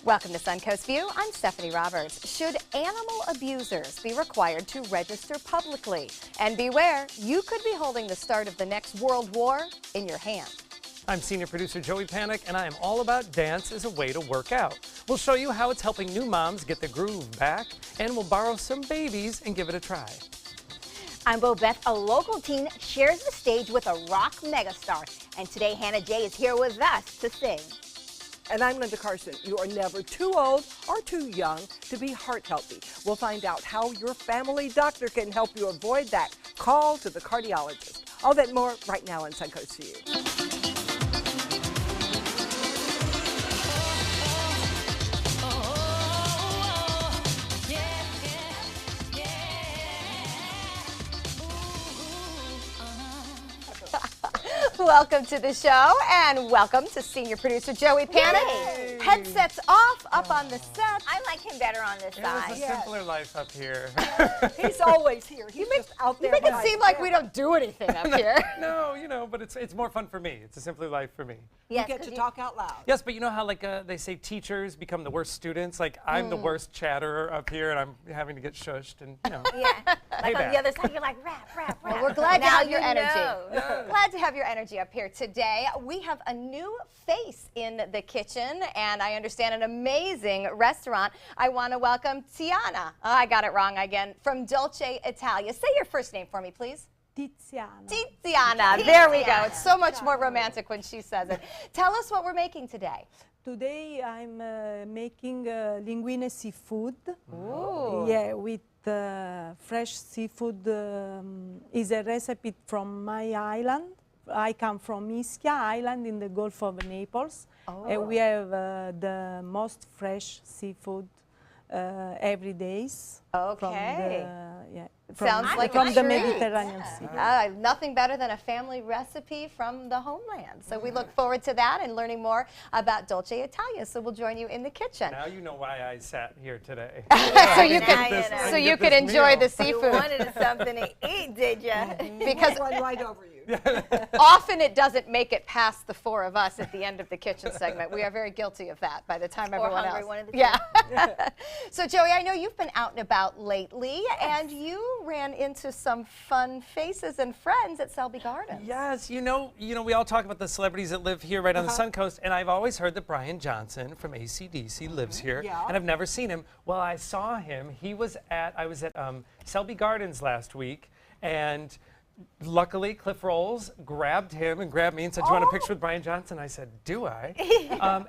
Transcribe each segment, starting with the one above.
Welcome to Suncoast View. I'm Stephanie Roberts. Should animal abusers be required to register publicly? And beware, you could be holding the start of the next World War in your hand. I'm senior producer Joey Panic, and I am all about dance as a way to work out. We'll show you how it's helping new moms get the groove back, and we'll borrow some babies and give it a try. I'm Bo Beth. A local teen shares the stage with a rock megastar, and today Hannah J is here with us to sing. And I'm Linda Carson. You are never too old or too young to be heart healthy. We'll find out how your family doctor can help you avoid that. Call to the cardiologist. All that and more right now on Suncoast View. Welcome to the show, and welcome to senior producer Joey Panic. Yay. Headsets off, up on the set. I like him better on this side. It's a simpler life up here. He's always here. He's just out there. You make it seem like we don't do anything up here. No, you know, but it's more fun for me. It's a simpler life for me. Yes, you get to talk out loud. Yes, but you know how they say teachers become the worst students? Like, I'm the worst chatterer up here, and I'm having to get shushed, and, you know. Yeah, like on Payback. the other side, you're like, rap, rap, rap. Well, we're glad to Now have your you energy. know. Glad to have your energy up here today. We have a new face in the kitchen, and I understand an amazing restaurant. I want to welcome Tiana. Oh, I got it wrong again. From Dolce Italia. Say your first name for me, please. Tiziana. Tiziana. There we go. It's so much more romantic when she says it. Tell us what we're making today. Today I'm making linguine seafood. Ooh. Yeah, with fresh seafood. Is a recipe from my island. I come from Ischia Island in the Gulf of Naples. And we have the most fresh seafood every days. Okay. From Sounds like from a the treat. Mediterranean Sea. Nothing better than a family recipe from the homeland. So we look forward to that and learning more about Dolce Italia. So we'll join you in the kitchen. Now you know why I sat here today. so you Now could, you know. so you could enjoy the You seafood. wanted something to eat, did you? Because Run right over you. often it doesn't make it past the four of us at the end of the kitchen segment. We are very guilty of that by the time everyone hungry, else. one of the two. Yeah. So Joey, I know you've been out and about lately, and you ran into some fun faces and friends at Selby Gardens. Yes, you know, we all talk about the celebrities that live here right on the Suncoast, and I've always heard that Brian Johnson from AC/DC lives here, and I've never seen him. Well, I saw him. I was at Selby Gardens last week, and luckily, Cliff Rolls grabbed him and grabbed me and said, "Do you want a picture with Brian Johnson?" I said, "Do I?"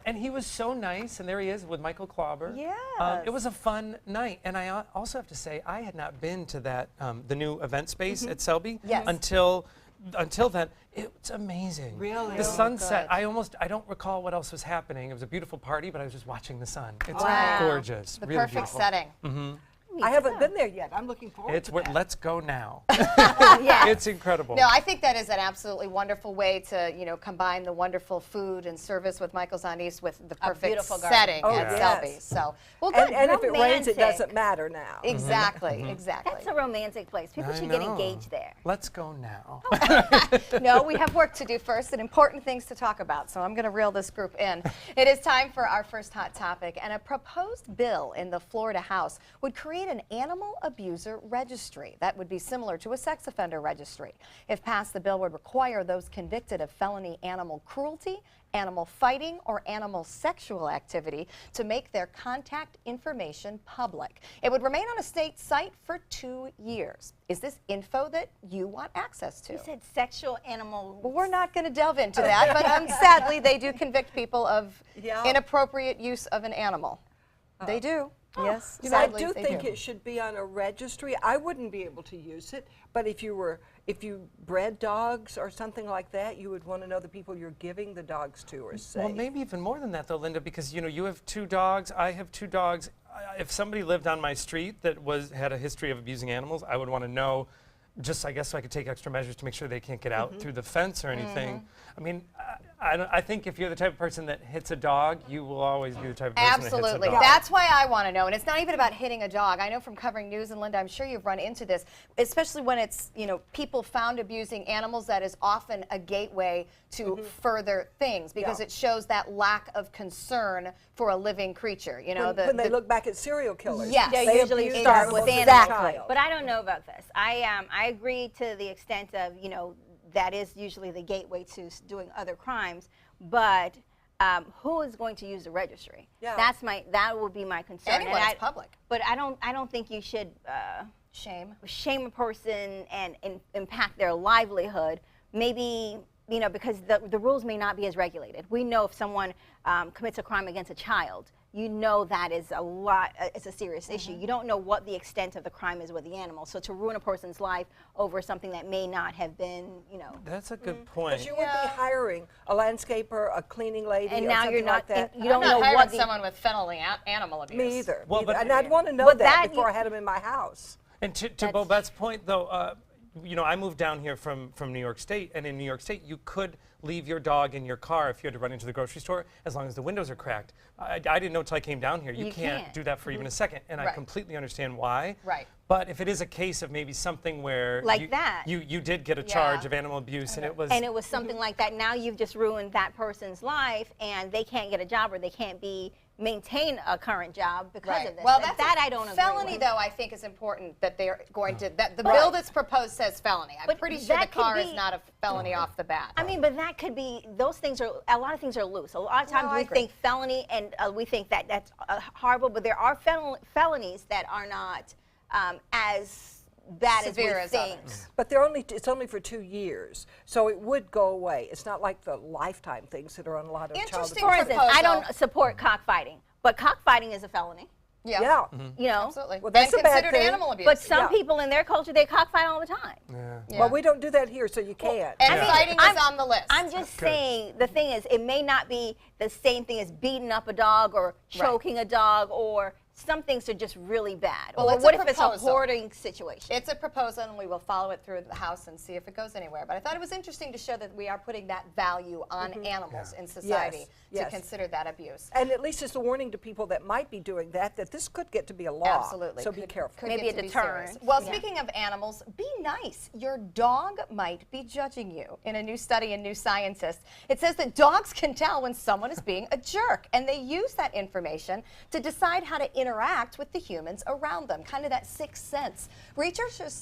And he was so nice, and there he is with Michael Klauber. Yes. It was a fun night, and I also have to say, I had not been to that the new event space at Selby until then. It's amazing. Really? The sunset. I don't recall what else was happening. It was a beautiful party, but I was just watching the sun. It's gorgeous. The really perfect beautiful. setting. I haven't been there yet. I'm looking forward It's to where that. let's go now. Yeah. It's incredible. No, I think that is an absolutely wonderful way to, combine the wonderful food and service with Michael's on East with the perfect beautiful garden. setting Oh, at yes. Selby. So, well, good. And if it rains, it Romantic. doesn't matter now. Exactly, exactly. That's a romantic place. People I should get know. engaged there. Let's go now. No, we have work to do first and important things to talk about, so I'm going to reel this group in. It is time for our first hot topic, and a proposed bill in the Florida House would create an animal abuser registry that would be similar to a sex offender registry. If passed, the bill would require those convicted of felony animal cruelty, animal fighting, or animal sexual activity to make their contact information public. It would remain on a state site for 2 years. Is this info that you want access to? You said sexual animal. Well, we're not going to delve into that, but sadly, they do convict people of inappropriate use of an animal. They do. Yes, You know, I sadly, do they think it should be on a registry. I wouldn't be able to use it, but if you bred dogs or something like that, you would want to know the people you're giving the dogs to are safe. Well, maybe even more than that, though, Linda, because you have 2 dogs. I have 2 dogs. If somebody lived on my street that had a history of abusing animals, I would want to know. Just, I guess, so I could take extra measures to make sure they can't get out through the fence or anything. I mean, I think if you're the type of person that hits a dog, you will always be the type of person that hits a Absolutely. dog. That's why I want to know. And it's not even about hitting a dog. I know from covering news, and Linda, I'm sure you've run into this, especially when it's, people found abusing animals. That is often a gateway to further things because it shows that lack of concern for a living creature. When they look back at serial killers, Yes. They usually abuse start with animals as a animals. child. But I don't know about this. I agree to the extent of, that is usually the gateway to doing other crimes. But who is going to use the registry? Yeah. That will be my concern. Anyone, it's public. But I don't think you should shame a person and impact their livelihood. Maybe because the rules may not be as regulated. We know if someone commits a crime against a child, that is it's a serious issue. You don't know what the extent of the crime is with the animal. So to ruin a person's life over something that may not have been, That's a good point. Because you would be hiring a landscaper, a cleaning lady, and or now something you're not, like that. you don't I'm know not what hiring someone with felony animal abuse. Me either. Well, but- and I'd want to know But that that before I had them in my house. And to Bobette's point, though, I moved down here from New York State, and in New York State, you could leave your dog in your car if you had to run into the grocery store, as long as the windows are cracked. I didn't know until I came down here. You can't do that for even a second, and I completely understand why. Right. But if it is a case of maybe something where you did get a charge of animal abuse, and it was something like that, now you've just ruined that person's life, and they can't get a job or they can't maintain a current job because of this. Well, that I don't agree felony, with. though, I think is important that they're going to, that the bill that's proposed says felony. I'm But pretty sure the that could car is be- not a felony off the bat. I mean, but that could be, those things are, a lot of things are loose. A lot of times I we agree. think felony and we think that that's horrible, but there are felonies that are not as bad Severe as we as think. others. But it's only for 2 years, so it would go away. It's not like the lifetime things that are on a lot of child Interesting For abuse. instance, I proposal. don't support cockfighting, but cockfighting is a felony. Yeah. Absolutely. Well, that's and a bad considered thing. animal abuse. But some people in their culture, they cockfight all the time. Yeah. Well, we don't do that here, so you can't. And fighting is on the list. I'm just saying, the thing is, it may not be the same thing as beating up a dog or choking a dog, or some things are just really bad. Well, or it's a what if it's a proposal. hoarding situation? It's a proposal, and we will follow it through the House and see if it goes anywhere. But I thought it was interesting to show that we are putting that value on animals in society to yes. consider that abuse. And at least it's a warning to people that might be doing that this could get to be a law. Absolutely. So be careful. Could Maybe get a to be deterrent. serious. Well, Yeah. speaking of animals, be nice. Your dog might be judging you. In a new study in New Scientist, it says that dogs can tell when someone is being a jerk, and they use that information to decide how to interact with the humans around them, kind of that sixth sense. Researchers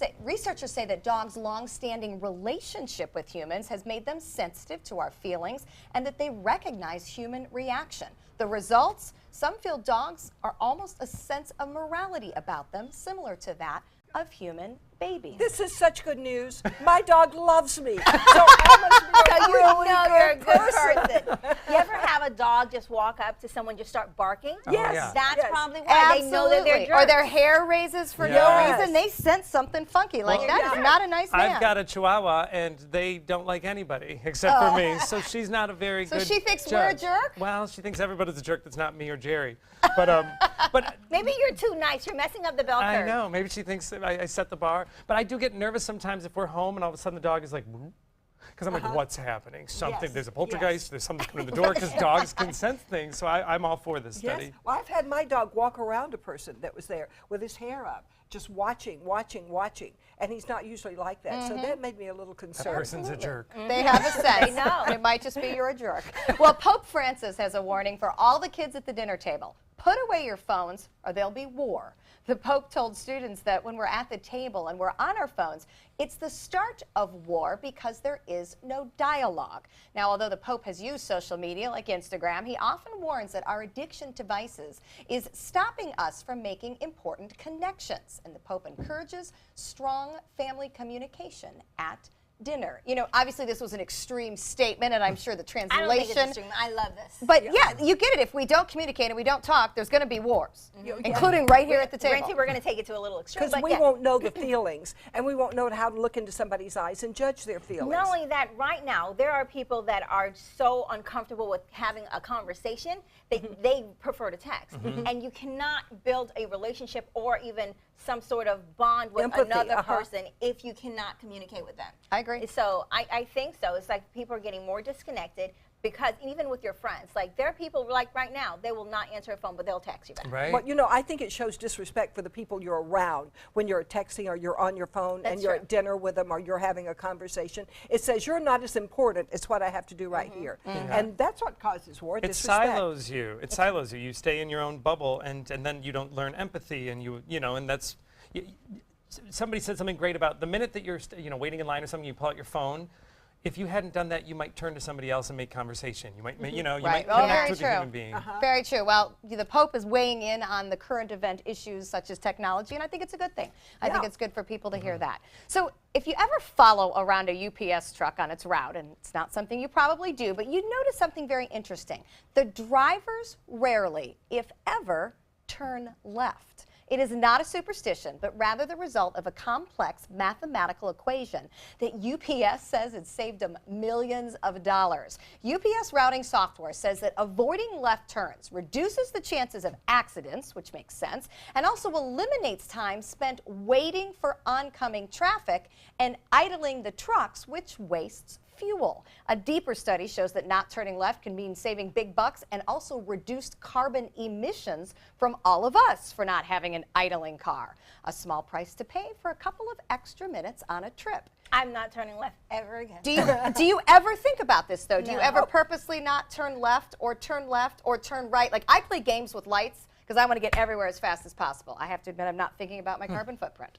say that dogs' long-standing relationship with humans has made them sensitive to our feelings and that they recognize human reaction. The results? Some feel dogs are almost a sense of morality about them, similar to that of human babies. This is such good news. My dog loves me. So I must be a So you really know you're a good good person. person. You ever have a dog just walk up to someone, just start barking? Yes. yeah. That's Yes. probably why they know that they're Absolutely. jerks. Or their hair raises for no Yes. reason. They sense something funky. Like, Well, that is not a nice man. I've got a Chihuahua, and they don't like anybody except for me. So she's not a very So good she thinks we're a judge. jerk? Well, she thinks everybody's a jerk that's not me or Jerry. But Maybe you're too nice. You're messing up the bell curve. I know. Maybe she thinks that I set the bar. But I do get nervous sometimes if we're home and all of a sudden the dog is like, because I'm like, what's happening? Something. Yes. There's a poltergeist. There's something coming to the door because dogs can sense things. So I'm all for this study. Yes. Well, I've had my dog walk around a person that was there with his hair up, just watching. And he's not usually like that. So that made me a little That concerned. person's a jerk. They have a sense. They know. It might just be you're a jerk. Well, Pope Francis has a warning for all the kids at the dinner table. Put away your phones or there'll be war. The Pope told students that when we're at the table and we're on our phones, it's the start of war because there is no dialogue. Now, although the Pope has used social media like Instagram, he often warns that our addiction to devices is stopping us from making important connections. And the Pope encourages strong family communication at dinner. You know, obviously this was an extreme statement, and I'm sure the I translation. don't think it's extreme. I love this. But yeah, you get it. If we don't communicate and we don't talk, there's going to be wars, including right here at the table. Granted, we're going to take it to a little extreme. Because but we yeah. won't know the feelings, and we won't know how to look into somebody's eyes and judge their feelings. Not only that, right now, there are people that are so uncomfortable with having a conversation, they prefer to text. And you cannot build a relationship or even some sort of bond with Empathy, another person if you cannot communicate with them. I agree. So I think so. It's like people are getting more disconnected because even with your friends, like there are people like right now, they will not answer a phone, but they'll text you back. Right. Well, you know, I think it shows disrespect for the people you're around when you're texting or you're on your phone and you're at dinner with them or you're having a conversation. It says you're not as important as what I have to do right here. And that's what causes war, It disrespect. silos you. It silos you. You stay in your own bubble, and then you don't learn empathy, and you know, and that's. Somebody said something great about the minute that you're waiting in line or something, you pull out your phone. If you hadn't done that, you might turn to somebody else and make conversation. You might, you know, you might connect with a human being. Very true. Well, the Pope is weighing in on the current event issues such as technology, and I think it's a good thing. I think it's good for people to hear that. So if you ever follow around a UPS truck on its route, and it's not something you probably do, but you notice something very interesting. The drivers rarely, if ever, turn left. It is not a superstition, but rather the result of a complex mathematical equation that UPS says it saved them millions of dollars. UPS routing software says that avoiding left turns reduces the chances of accidents, which makes sense, and also eliminates time spent waiting for oncoming traffic and idling the trucks, which wastes fuel. A deeper study shows that not turning left can mean saving big bucks and also reduced carbon emissions from all of us for not having an idling car. A small price to pay for a couple of extra minutes on a trip. I'm not turning left ever again. Do you ever think about this though? Do you ever purposely not turn left or turn right? Like I play games with lights because I want to get everywhere as fast as possible. I have to admit I'm not thinking about my carbon footprint.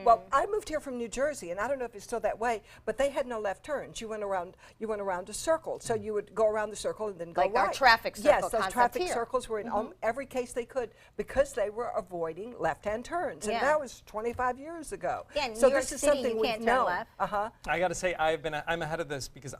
Well, I moved here from New Jersey, and I don't know if it's still that way, but they had no left turns. You went around a circle, so you would go around the circle and then go Like right. our traffic circle Yes, those concept traffic here. circles were in every case they could because they were avoiding left-hand turns, and that was 25 years ago. Yeah, in so New York this is City, something you we've can't turn known. left. I got to say, I'm ahead of this because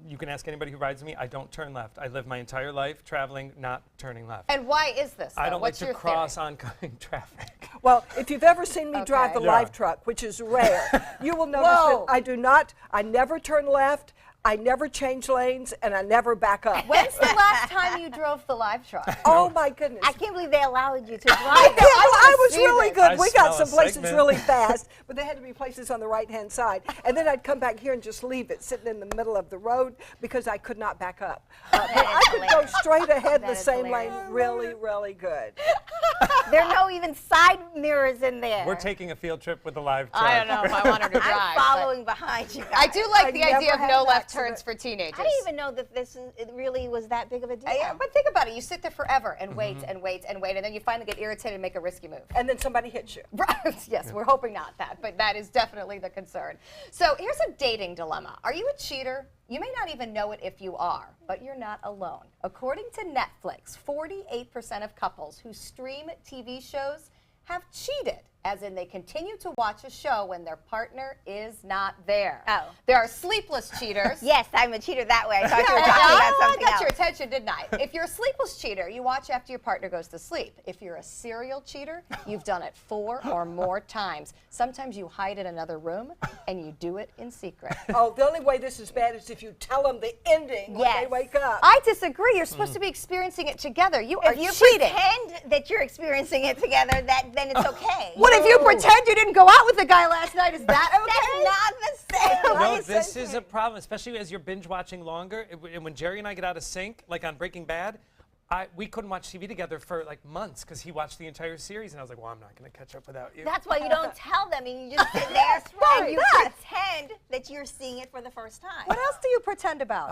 you can ask anybody who rides with me, I don't turn left. I live my entire life traveling, not turning left. And why is this? I don't What's like your to cross theory? oncoming traffic. Well, if you've ever seen me drive the live truck, which is rare, you will notice that I never turn left, I never change lanes, and I never back up. When's the last time you drove the live truck? Oh my goodness. I can't believe they allowed you to drive. I was really good. We got smell some a places segment. really fast, but they had to be places on the right-hand side. And then I'd come back here and just leave it sitting in the middle of the road because I could not back up. But I could go straight ahead the is same lane hilarious. really, really good. There are no even side mirrors in there. We're taking a field trip with a live truck. I don't know if I want her to drive. I'm following behind you guys. I do like the I idea of never no had left an turns for teenagers. I didn't even know that it really was that big of a deal. Yeah, but think about it. You sit there forever and wait and wait and wait, and then you finally get irritated and make a risky move. And then somebody hits you. Right. Yes, we're hoping not that, but that is definitely the concern. So here's a dating dilemma. Are you a cheater? You may not even know it if you are, but you're not alone. According to Netflix, 48% of couples who stream TV shows have cheated, as in they continue to watch a show when their partner is not there. Oh. There are sleepless cheaters. Yes, I'm a cheater that way. I thought you were Yeah, talking about I something got else. your attention, didn't I? If you're a sleepless cheater, you watch after your partner goes to sleep. If you're a serial cheater, you've done it 4 or more times. Sometimes you hide in another room, and you do it in secret. Oh, the only way this is bad is if you tell them the ending when they Yes. wake up. I disagree. You're supposed to be experiencing it together. You are If you cheating. pretend that you're experiencing it together, then it's okay. What if you pretend you didn't go out with the guy last night? Is that okay? That's not the same. No, this is a problem, especially as you're binge watching longer. And when Jerry and I get out of sync, like on Breaking Bad, we couldn't watch TV together for like months because he watched the entire series, and I was like, well, I'm not going to catch up without you. That's why you don't tell them, and you just sit there right. and you Yes. pretend that you're seeing it for the first time. What else do you pretend about?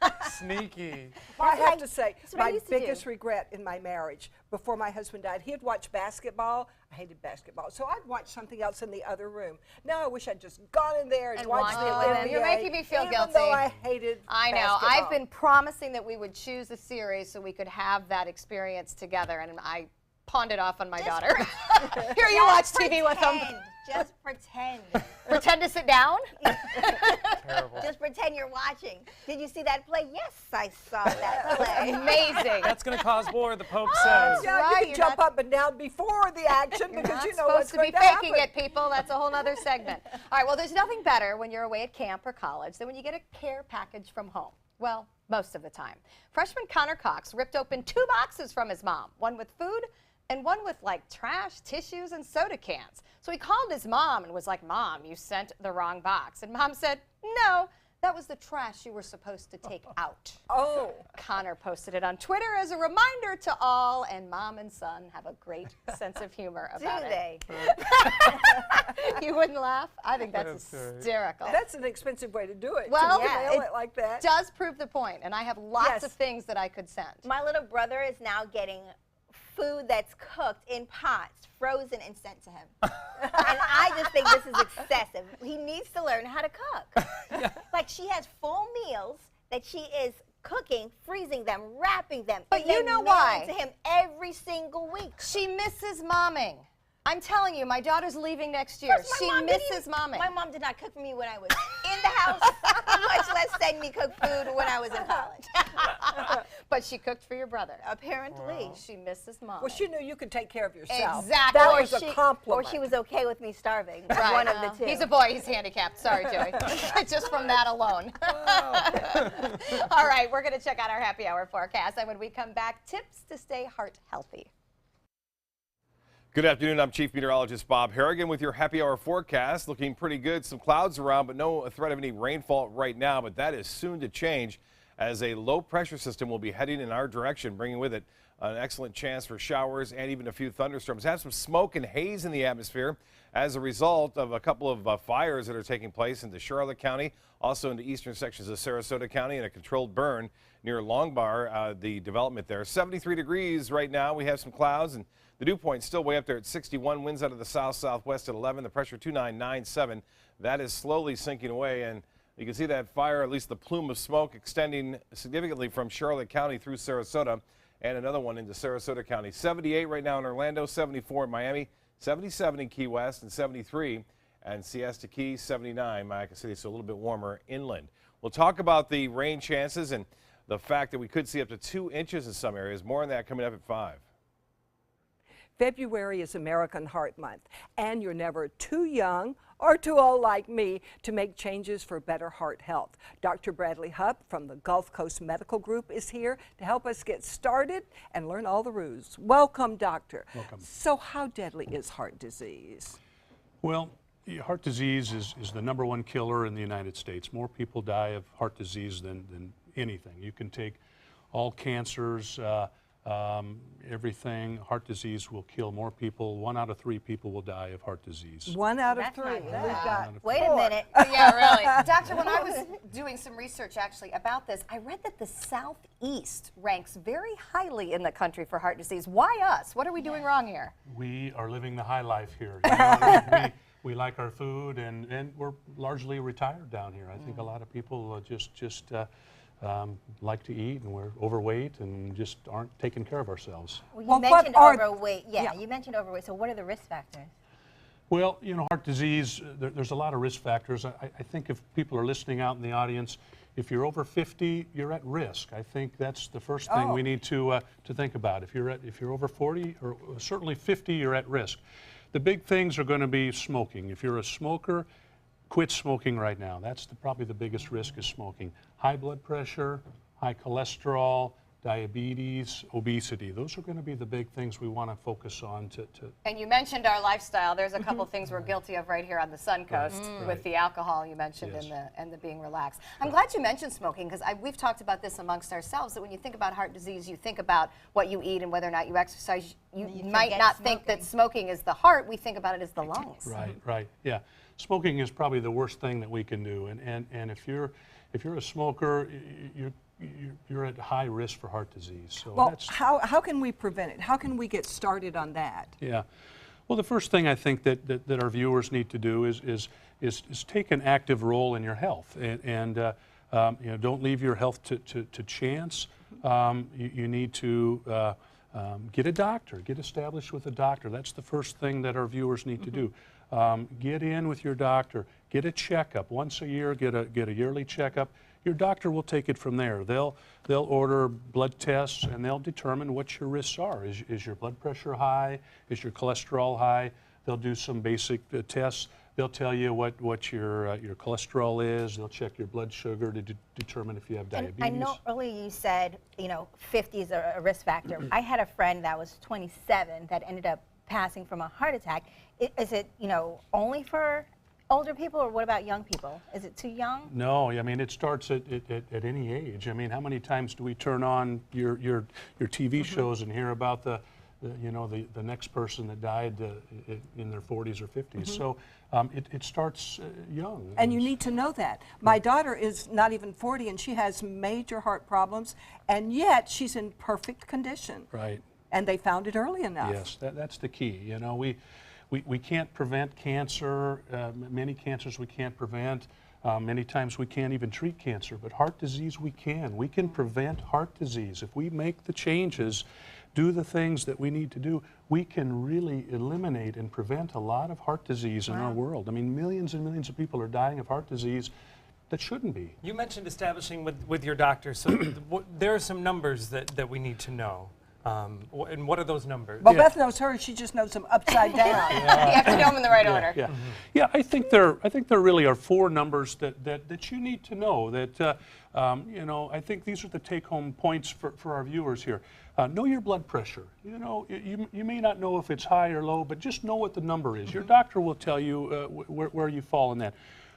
Oh, sneaky. Well, I That's what have I- to say, that's what I my used to do. biggest regret in my marriage, before my husband died, he'd watch basketball. I hated basketball, so I'd watch something else in the other room. Now I wish I'd just gone in there and And watched watched the it with him. NBA. You're making me feel even guilty. Though I hated I know. basketball. I've been promising that we would choose a series so we could have that experience together, and I pawned it off on my daughter. Here you watch TV with them. Just pretend. Pretend to sit down. Terrible. Just pretend you're watching. Did you see that play? Yes, I saw that play. Amazing. That's going to cause war, the Pope Oh, says. Yeah, right, you can you're jump not- up and down before the action You're because not you know supposed what's to going be to happen. faking it, people. That's a whole other segment. All right, well, there's nothing better when you're away at camp or college than when you get a care package from home. Well, most of the time. Freshman Connor Cox ripped open 2 boxes from his mom, one with food and one with like trash, tissues, and soda cans. So he called his mom and was like, Mom, you sent the wrong box. And Mom said, No, That was the trash you were supposed to take out. Oh. Connor posted it on Twitter as a reminder to all, and Mom and son have a great sense of humor about it. Do they? You wouldn't laugh? I think that's hysterical. That's an expensive way to do it. Well, to mail it like that. Does prove the point, and I have lots Yes. of things that I could send. My little brother is now getting food that's cooked in pots, frozen, and sent to him. And I just think this is excessive. He needs to learn how to cook. Like, she has full meals that she is cooking, freezing them, wrapping them. But and you then know mailing why? to him every single week. She misses momming. I'm telling you, my daughter's leaving next year. Plus, She my mom didn't misses even- momming. My mom did not cook for me when I was in the house, much less send me cook food when I was in college. But she cooked for your brother. Apparently. She misses mom. Well, she knew you could take care of yourself. Exactly. That Or was a compliment. Or she was okay with me starving. Right. One of the two. He's a boy. He's handicapped. Sorry, Joey. Just from that alone. All right, we're going to check out our happy hour forecast. And when we come back, tips to stay heart healthy. Good afternoon. I'm Chief Meteorologist Bob Harrigan with your happy hour forecast. Looking pretty good. Some clouds around, but no threat of any rainfall right now. But that is soon to change as a low pressure system will be heading in our direction, bringing with it an excellent chance for showers and even a few thunderstorms. Have some smoke and haze in the atmosphere as a result of a couple of fires that are taking place into Charlotte County, also into eastern sections of Sarasota County, and a controlled burn near Longbar, the development there. 73 degrees right now. We have some clouds, and the dew point still way up there at 61. Winds out of the south-southwest at 11. The pressure 2997. That is slowly sinking away, and you can see that fire, at least the plume of smoke, extending significantly from Charlotte County through Sarasota, and another one into Sarasota County. 78 right now in Orlando, 74 in Miami, 77 in Key West, and 73 and Siesta Key, 79. Mayaca City, so a little bit warmer inland. We'll talk about the rain chances and the fact that we could see up to 2 inches in some areas. More on that coming up at 5. February is American Heart Month, and you're never too young or too old like me to make changes for better heart health. Dr. Bradley Hupp from the Gulf Coast Medical Group is here to help us get started and learn all the rules. Welcome, Doctor. Welcome. So how deadly is heart disease? Well, heart disease is the #1 killer in the United States. More people die of heart disease than anything. You can take all cancers, everything. Heart disease will kill more people. 1 out of 3 people will die of heart disease. 1 out of That's 3. not We've bad. got Wait a 4. minute. Yeah, really. Doctor, when I was doing some research actually about this, I read that the Southeast ranks very highly in the country for heart disease. Why us? What are we doing wrong here? We are living the high life here. You know, we like our food, and we're largely retired down here. I think a lot of people just like to eat, and we're overweight and just aren't taking care of ourselves. Well, you Well, what mentioned are- overweight. Yeah, Yeah. you mentioned overweight. So what are the risk factors? Well, you know, heart disease, there's a lot of risk factors. I think if people are listening out in the audience, if you're over 50, you're at risk. I think that's the first thing we need to think about. If you're over 40 or certainly 50, you're at risk. The big things are going to be smoking. If you're a smoker, quit smoking right now. That's probably the biggest risk is smoking. High blood pressure, high cholesterol, diabetes, obesity. Those are going to be the big things we want to focus on to And you mentioned our lifestyle. There's a couple things we're guilty of right here on the Suncoast with the alcohol you mentioned Yes. and the being relaxed. I'm glad you mentioned smoking because we've talked about this amongst ourselves, that when you think about heart disease, you think about what you eat and whether or not you exercise. You might forget not think that smoking is the heart. We think about it as the lungs. Right, yeah. Smoking is probably the worst thing that we can do, and if you're a smoker, you're at high risk for heart disease. So Well, that's how can we prevent it? How can we get started on that? yeah. Well, the first thing I think that our viewers need to do is take an active role in your health, and you know, don't leave your health to chance. You need to get a doctor, get established with a doctor. That's the first thing that our viewers need to do. Get in with your doctor, get a checkup once a year. Get a yearly checkup. Your doctor will take it from there. They'll order blood tests, and they'll determine what your risks are. Is your blood pressure high? Is your cholesterol high? They'll do some basic tests. They'll tell you what your cholesterol is. They'll check your blood sugar to determine if you have diabetes. And I know earlier you said, 50 is a risk factor. I had a friend that was 27 that ended up passing from a heart attack. Is it, only for older people, or what about young people? Is it too young? No, I mean, it starts at any age. I mean, how many times do we turn on your TV shows and hear about the next person that died in their 40s or 50s? So it starts young. And you need to know that. My daughter is not even 40 and she has major heart problems, and yet she's in perfect condition. Right. And they found it early enough. Yes, that's the key. You know, we can't prevent cancer. Many cancers we can't prevent. Many times we can't even treat cancer, but heart disease we can. We can prevent heart disease. If we make the changes, do the things that we need to do, we can really eliminate and prevent a lot of heart disease in our world. I mean, millions and millions of people are dying of heart disease that shouldn't be. You mentioned establishing with your doctor, so there are some numbers that we need to know. And what are those numbers? Well, Beth knows hers. She just knows them upside down. You have to know them in the right order. Yeah, yeah. I think there really are 4 numbers that you need to know. That I think these are the take-home points for our viewers here. Know your blood pressure. You know, you may not know if it's high or low, but just know what the number is. Your doctor will tell you where you fall in that.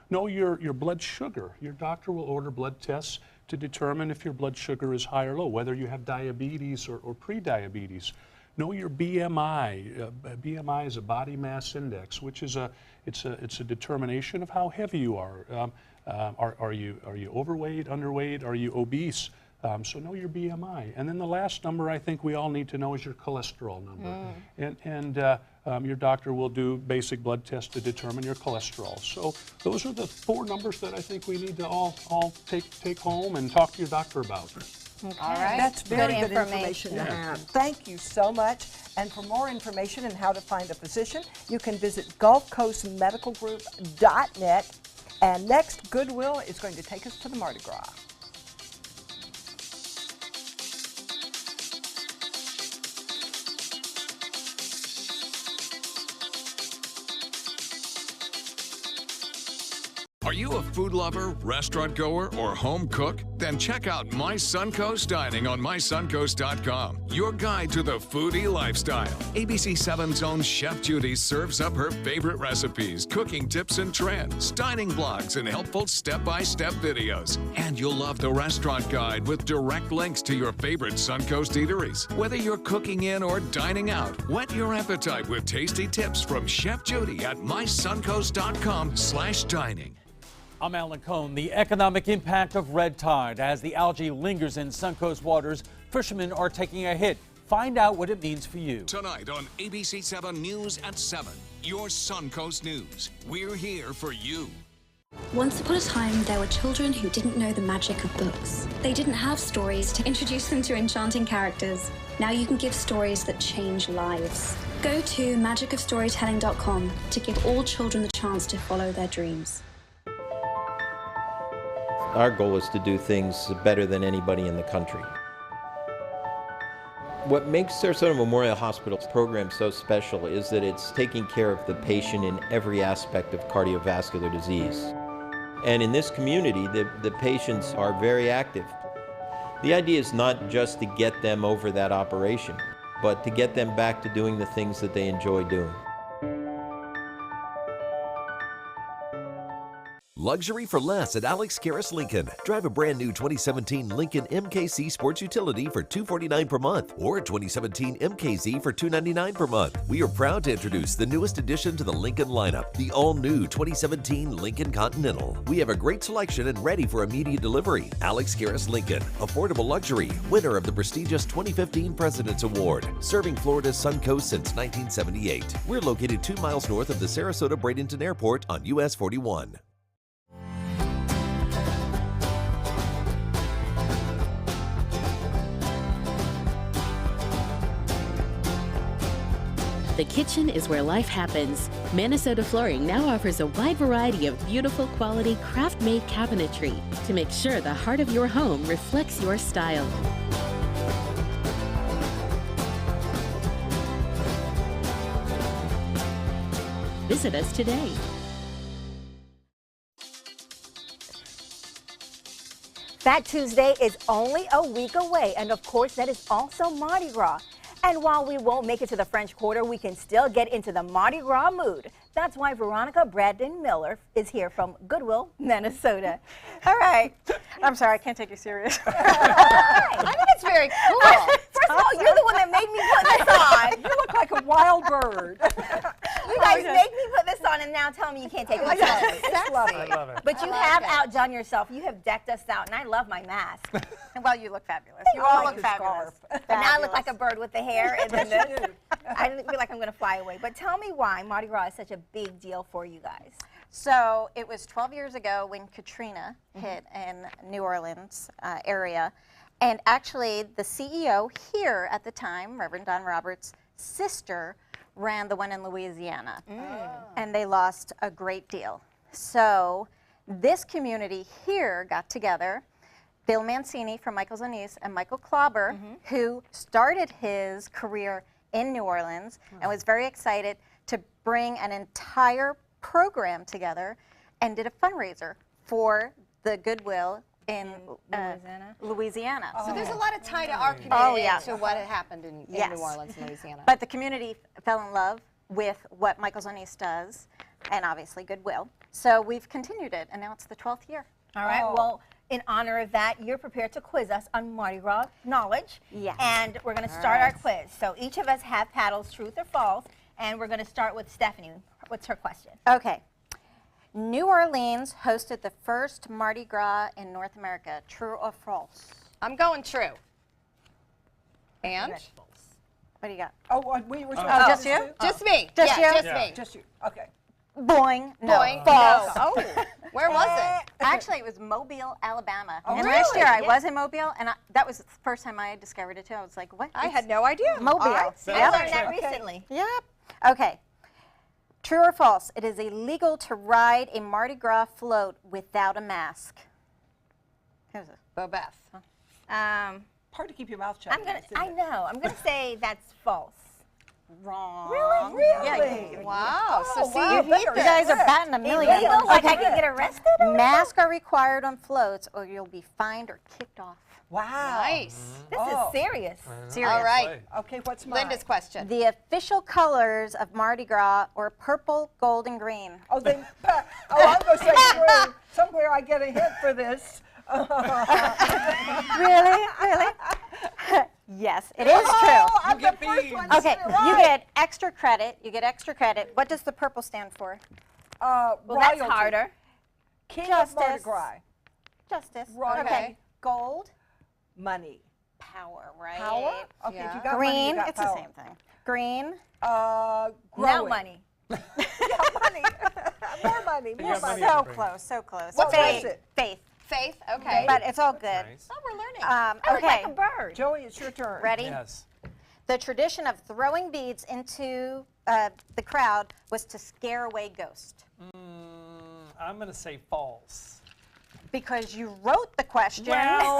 Know your blood sugar. Your doctor will order blood tests to determine if your blood sugar is high or low, whether you have diabetes or pre-diabetes. Know your BMI. BMI is a body mass index, which is it's a determination of how heavy you are. Are you overweight, underweight? Are you obese? So know your BMI. And then the last number I think we all need to know is your cholesterol number. And your doctor will do basic blood tests to determine your cholesterol. So those are the 4 numbers that I think we need to all take home and talk to your doctor about. Okay. All right. That's very good information to have. Thank you so much. And for more information on how to find a physician, you can visit GulfCoastMedicalGroup.net. And next, Goodwill is going to take us to the Mardi Gras. Are you a food lover, restaurant goer, or home cook? Then check out My Suncoast Dining on MySuncoast.com, your guide to the foodie lifestyle. ABC7's own Chef Judy serves up her favorite recipes, cooking tips and trends, dining blogs, and helpful step-by-step videos. And you'll love the restaurant guide with direct links to your favorite Suncoast eateries. Whether you're cooking in or dining out, whet your appetite with tasty tips from Chef Judy at MySuncoast.com/dining. I'm Alan Cohn. The economic impact of red tide. As the algae lingers in Suncoast waters, fishermen are taking a hit. Find out what it means for you. Tonight on ABC7 News at 7, your Suncoast News. We're here for you. Once upon a time, there were children who didn't know the magic of books. They didn't have stories to introduce them to enchanting characters. Now you can give stories that change lives. Go to magicofstorytelling.com to give all children the chance to follow their dreams. Our goal is to do things better than anybody in the country. What makes Sarasota Memorial Hospital's program so special is that it's taking care of the patient in every aspect of cardiovascular disease. And in this community, the patients are very active. The idea is not just to get them over that operation, but to get them back to doing the things that they enjoy doing. Luxury for less at Alex Karras Lincoln. Drive a brand new 2017 Lincoln MKZ Sports Utility for $249 per month or 2017 MKZ for $299 per month. We are proud to introduce the newest addition to the Lincoln lineup, the all-new 2017 Lincoln Continental. We have a great selection and ready for immediate delivery. Alex Karras Lincoln, affordable luxury, winner of the prestigious 2015 President's Award, serving Florida's Suncoast since 1978. We're located 2 miles north of the Sarasota-Bradenton Airport on US 41. The kitchen is where life happens. Minnesota Flooring now offers a wide variety of beautiful quality craft-made cabinetry to make sure the heart of your home reflects your style. Visit us today. Fat Tuesday is only a week away, and of course that is also Mardi Gras. And while we won't make it to the French Quarter, we can still get into the Mardi Gras mood. That's why Veronica Brandon Miller is here from Goodwill, Minnesota. All right. I'm sorry, I can't take you serious. I think it's very cool. First of all, you're the one that made me put this on. You look like a wild bird. You guys make me put this on and now tell me you can't take it off. It's lovely. I love it. But you have outdone yourself. You have decked us out, and I love my mask. Well, you look fabulous. You I all like look your fabulous. But now I look like a bird with the hair and then this. I feel like I'm going to fly away. But tell me why Mardi Gras is such a big deal for you guys. So it was 12 years ago when Katrina hit in New Orleans area. And actually, the CEO here at the time, Reverend Don Roberts' sister, ran the one in Louisiana. And they lost a great deal. So this community here got together. Bill Mancini from Michael's Anise and Michael Klauber, who started his career in New Orleans and was very excited to bring an entire program together and did a fundraiser for the Goodwill in Louisiana. Oh. So So there's there's a lot of tie to our community to what had happened in New Orleans, Louisiana. But the community fell in love with what Michael's Anise does and obviously Goodwill. So we've continued it and now it's the 12th year. All right, well, in honor of that, you're prepared to quiz us on Mardi Gras knowledge. Yes. And we're going to start our quiz. So each of us have paddles, truth or false, and we're going to start with Stephanie. What's her question? Okay. New Orleans hosted the first Mardi Gras in North America. True or false? I'm going true. And? What do you got? Oh, we were supposed Oh, to just you? Just me. Just yeah, you? Just me. Just you. Okay. Boing. No. Boing. False. No. Oh, where was it? Actually, it was Mobile, Alabama. Oh, and last year I really? was in Mobile, and that was the first time I discovered it too. I was like, what? I had no idea. Mobile. All right. I learned that recently. Yep. Okay. True or false? It is illegal to ride a Mardi Gras float without a mask. Who's it? Bobeth. Hard to keep your mouth shut. I know. I'm gonna say that's false. Wrong. Really? Yeah, Wow. Oh, So wow. see, you guys are batting a million. Illegal? Like I could get arrested? Masks are required on floats, or you'll be fined or kicked off. Wow. nice. This is serious. Serious. All right. Okay, what's mine? Linda's question. The official colors of Mardi Gras were purple, gold, and green. Oh, then, I'm going to say true. Somewhere I get a hint for this. Really? Really? Yes, it is true. I'm the first one to Okay, get it right. you get extra credit. You get extra credit. What does the purple stand for? Well, royalty. that's harder. King of Mardi Justice. Gras. Justice. Royalty. Okay. Gold. Money. Power, right? Power? Okay, Yeah. if you got money, Green. you got It's power. the same thing. Green. Now Growing. money. Yeah, money. More money, more money. So close, so close. What faith. was it? Faith. Faith. Okay. But it's all good. Nice. Oh, we're learning. I look Okay. like a bird. Joey, it's your turn. Ready? Yes. The tradition of throwing beads into the crowd was to scare away ghosts. I'm going to say false. Because you wrote the question. Well,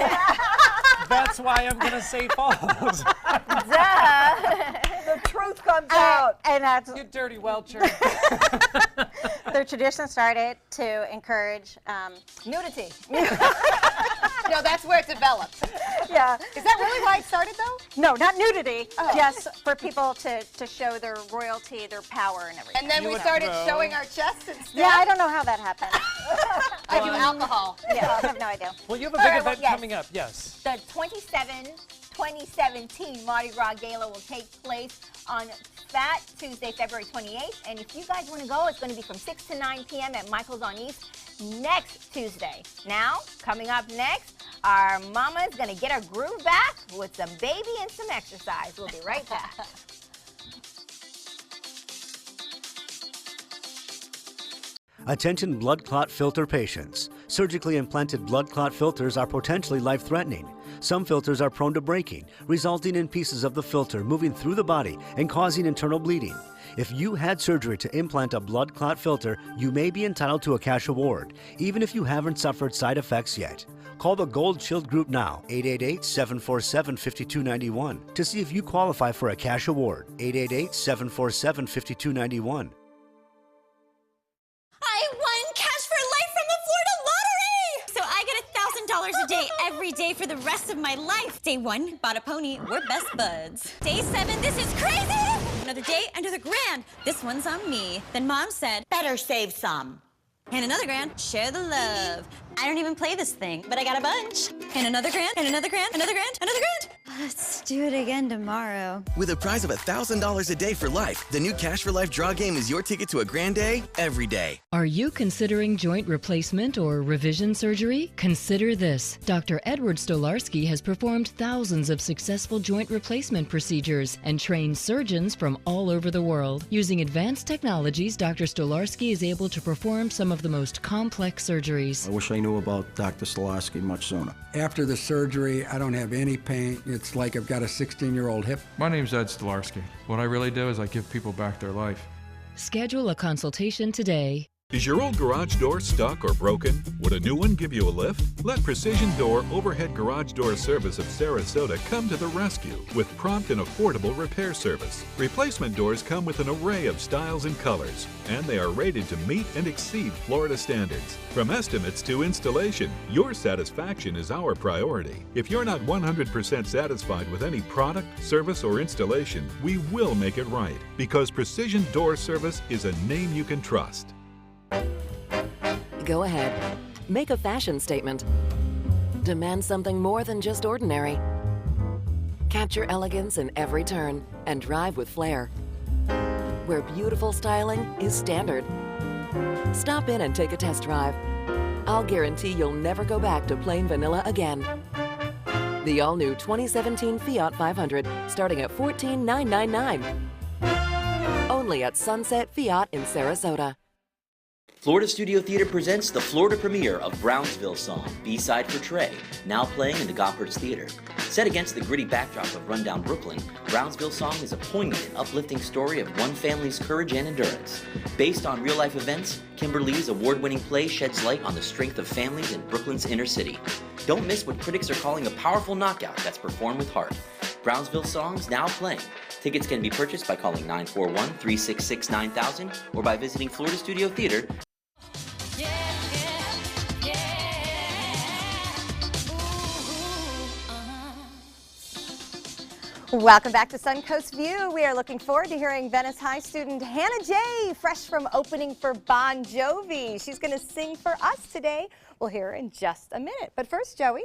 that's why I'm going to say false. The truth comes out. And that's You dirty welcher. the tradition started to encourage Nudity. No, that's where it developed. yeah. Is that really why it started, though? No, not nudity. Just for people to show their royalty, their power, and everything. And then we would started throw. showing our chests instead. Yeah, I don't know how that happened. I do alcohol. Yeah, I have no idea. Well, you have a big All right, well, event yes. coming up. Yes. The 2017 Mardi Gras Gala will take place on Fat Tuesday, February 28th. And if you guys want to go, it's going to be from 6 to 9 p.m. at Michael's on East next Tuesday. Now, coming up next, our mama's going to get her groove back with some baby and some exercise. We'll be right back. Attention blood clot filter patients. Surgically implanted blood clot filters are potentially life-threatening. Some filters are prone to breaking, resulting in pieces of the filter moving through the body and causing internal bleeding. If you had surgery to implant a blood clot filter, you may be entitled to a cash award, even if you haven't suffered side effects yet. Call the Gold Shield Group now, 888-747-5291, to see if you qualify for a cash award, 888-747-5291. I won cash for life from the Florida lottery! So I get $1,000 a day every every day for the rest of my life. Day 1, bought a pony. We're best buds. Day 7, this is crazy. Another day, another grand. This one's on me. Then Mom said, better save some. And another grand, share the love. I don't even play this thing, but I got a bunch. And another grand, and another grand, another grand, another grand. Let's do it again tomorrow. With a prize of $1,000 a day for life, the new Cash for Life draw game is your ticket to a grand day every day. Are you considering joint replacement or revision surgery? Consider this. Dr. Edward Stolarski has performed thousands of successful joint replacement procedures and trained surgeons from all over the world. Using advanced technologies, Dr. Stolarski is able to perform some of the most complex surgeries. I wish I knew about Dr. Stolarski much sooner. After the surgery, I don't have any pain. It's like I've got a 16-year-old hip. My name's Ed Stolarski. What I really do is I give people back their life. Schedule a consultation today. Is your old garage door stuck or broken? Would a new one give you a lift? Let Precision Door Overhead Garage Door Service of Sarasota come to the rescue with prompt and affordable repair service. Replacement doors come with an array of styles and colors, and they are rated to meet and exceed Florida standards. From estimates to installation, your satisfaction is our priority. If you're not 100% satisfied with any product, service, or installation, we will make it right, because Precision Door Service is a name you can trust. Go ahead. Make a fashion statement. Demand something more than just ordinary. Capture elegance in every turn and drive with flair. Where beautiful styling is standard. Stop in and take a test drive. I'll guarantee you'll never go back to plain vanilla again. The all-new 2017 Fiat 500, starting at $14,999. Only at Sunset Fiat in Sarasota. Florida Studio Theater presents the Florida premiere of Brownsville Song, B-side for Trey, now playing in the Gopperts Theater. Set against the gritty backdrop of rundown Brooklyn, Brownsville Song is a poignant and uplifting story of one family's courage and endurance. Based on real-life events, Kimberly's award-winning play sheds light on the strength of families in Brooklyn's inner city. Don't miss what critics are calling a powerful knockout that's performed with heart. Brownsville Song's now playing. Tickets can be purchased by calling 941-366-9000 or by visiting Florida Studio Theater. Welcome back to Suncoast View. We are looking forward to hearing Venice High student Hannah J., fresh from opening for Bon Jovi. She's going to sing for us today. We'll hear her in just a minute. But first, Joey.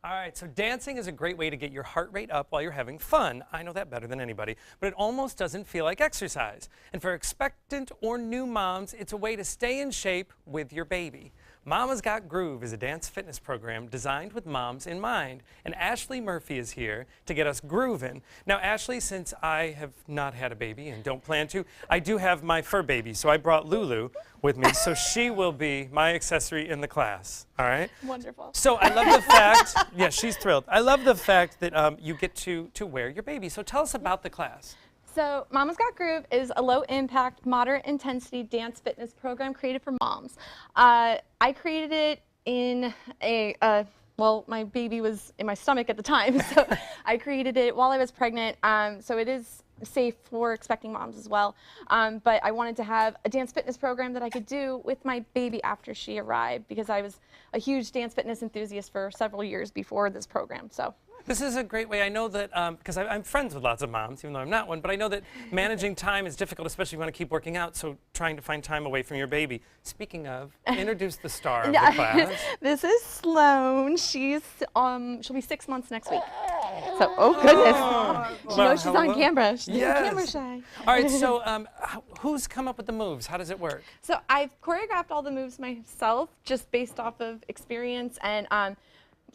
All right, so dancing is a great way to get your heart rate up while you're having fun. I know that better than anybody, but it almost doesn't feel like exercise. And for expectant or new moms, it's a way to stay in shape with your baby. Mama's Got Groove is a dance fitness program designed with moms in mind, and Ashley Murphy is here to get us grooving. Now, Ashley, since I have not had a baby and don't plan to, I do have my fur baby, so I brought Lulu with me, so she will be my accessory in the class, all right? Wonderful. So I love the fact, yeah, she's thrilled. I love the fact that you get to wear your baby. So tell us about the class. So Mama's Got Groove is a low-impact, moderate-intensity dance fitness program created for moms. I created it in well, my baby was in my stomach at the time, so I created it while I was pregnant, so it is safe for expecting moms as well. But I wanted to have a dance fitness program that I could do with my baby after she arrived, because I was a huge dance fitness enthusiast for several years before this program. So. This is a great way. I know that, because I'm friends with lots of moms, even though I'm not one, but I know that managing time is difficult, especially if you want to keep working out, so trying to find time away from your baby. Speaking of, introduce the star of the class. This is Sloan. She'll be 6 months next week. So, oh goodness. She knows she's on camera. She's camera shy. All right, so who's come up with the moves? How does it work? So I've choreographed all the moves myself, just based off of experience and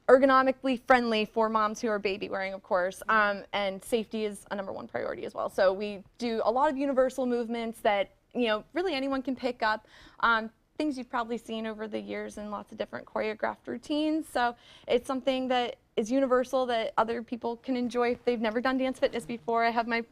ergonomically friendly for moms who are baby wearing, of course, and safety is a #1 priority as well. So we do a lot of universal movements that, you know, really anyone can pick up. Things you've probably seen over the years in lots of different choreographed routines. So it's something that is universal that other people can enjoy if they've never done dance fitness before. I have my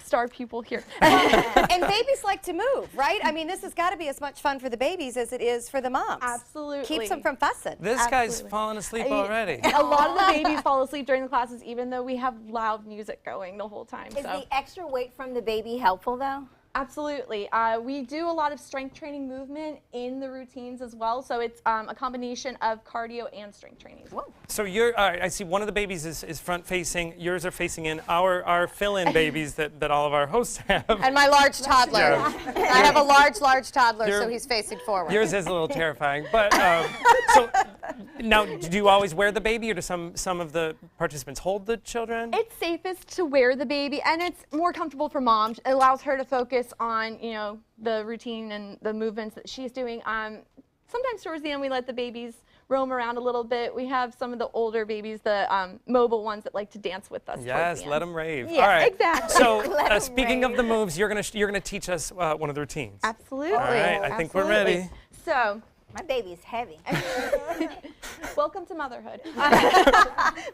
star pupil here. And babies like to move, right? I mean, this has got to be as much fun for the babies as it is for the moms. Absolutely. Keeps them from fussing. This guy's falling asleep already. A lot of the babies fall asleep during the classes, even though we have loud music going the whole time. Is the extra weight from the baby helpful, though? Absolutely. We do a lot of strength training movement in the routines as well. So it's a combination of cardio and strength training. Whoa. So you're, I see one of the babies is front facing, yours are facing in, our fill-in babies that all of our hosts have. And my large toddler. Yeah. I have a large toddler, so he's facing forward. Yours is a little terrifying. But so now, do you always wear the baby, or do some of the participants hold the children? It's safest to wear the baby, and it's more comfortable for mom. It allows her to focus on, you know, the routine and the movements that she's doing. Sometimes towards the end we let the babies roam around a little bit. We have some of the older babies, the mobile ones that like to dance with us. Yes, let them rave. Yeah, all right. exactly. So speaking of the moves, you're gonna teach us one of the routines. Absolutely. All right, I think we're ready. So my baby's heavy. Welcome to motherhood.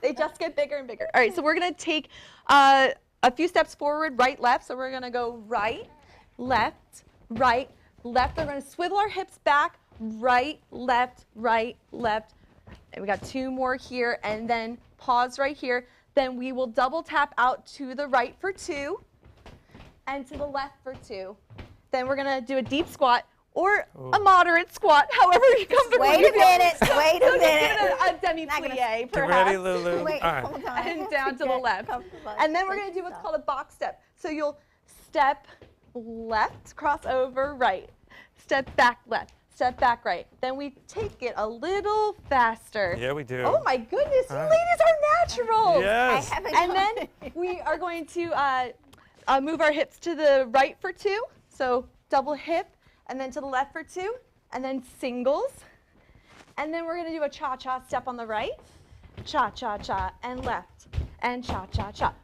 They just get bigger and bigger. All right, so we're gonna take a few steps forward, right, left. So we're gonna go right, left, right, left. We're gonna swivel our hips back, right, left, right, left. And we got 2 more here, and then pause right here. Then we will double tap out to the right for 2, and to the left for 2. Then we're gonna do a deep squat, or a moderate squat, however you comfortable. Wait a minute, wait a minute. A demi-plie, perhaps. Get ready, Lulu. Wait, all right. hold on. And down to the left. And then we're going to do what's called a box step. So you'll step left, cross over, right. Step back left, step back right. Then we take it a little faster. Yeah, we do. Oh my goodness, you ladies are natural. Yes. And then we are going to move our hips to the right for 2. So double hip, and then to the left for 2, and then singles. And then we're going to do a cha-cha step on the right. Cha-cha-cha, and left, and cha-cha-cha.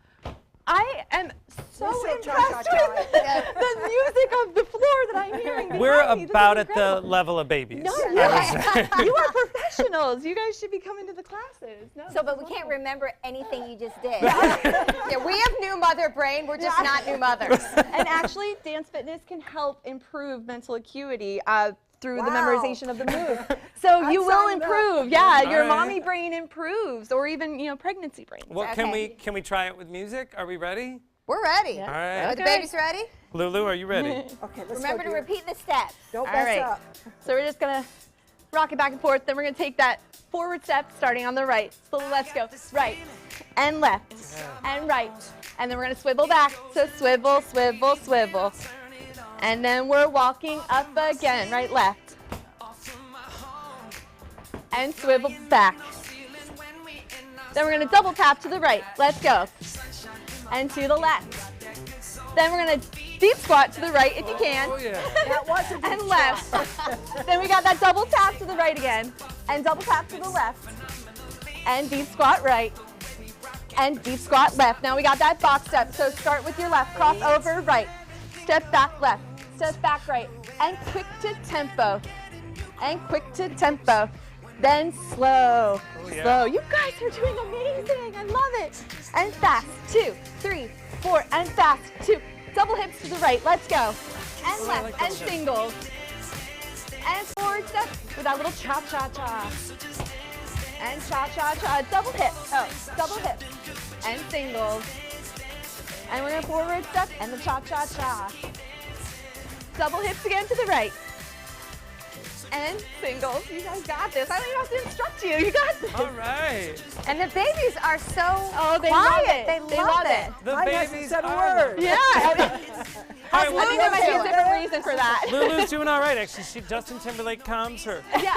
I am so impressed with the music of the floor that I'm hearing. We're behind me. This about is at the incredible. level of babies. No, you are professionals. You guys should be coming to the classes. No, So, but we can't remember anything you just did. Yeah, we have new mother brain. We're just not new mothers. And actually, dance fitness can help improve mental acuity through the memorization of the move. So you will improve. Yeah, your mommy brain improves, or even, you know, pregnancy brain. Well, can we try it with music? Are we ready? We're ready. Yeah. All right. Are the babies ready? Lulu, are you ready? Okay, let's Remember go, to dear. repeat the steps. Don't All mess right. up. So we're just gonna rock it back and forth. Then we're gonna take that forward step, starting on the right. So let's go right and left and right, and then we're gonna swivel back. So swivel, swivel, swivel, and then we're walking up again. Right, left, and swivel back. Then we're gonna double tap to the right. Let's go, and to the left. Then we're gonna deep squat to the right if you can. Oh, yeah. That was a deep And left. Then we got that double tap to the right again. And double tap to the left. And deep squat right. And deep squat left. Now we got that box step. So start with your left. Cross over right. Step back left. Step back right. And quick to tempo. And quick to tempo. Then slow. yeah. Slow. You guys are doing amazing. I love it. And fast. 2, 3, 4. And fast. 2. Double hips to the right. Let's go. And left. And singles. And forward step with that little cha-cha-cha. And cha-cha-cha. Double hip. Oh, double hip. And singles. And we're going to forward step and the cha-cha-cha. Double hips again to the right. And singles. You guys got this. I don't even have to instruct you. You got this. All right. And the babies are so they quiet. love it. They love it. The Mine hasn't babies said a are word. Yeah. All right, I think there might be a different reason for that. Lulu's doing all right, actually. Justin Timberlake calms her. Yeah.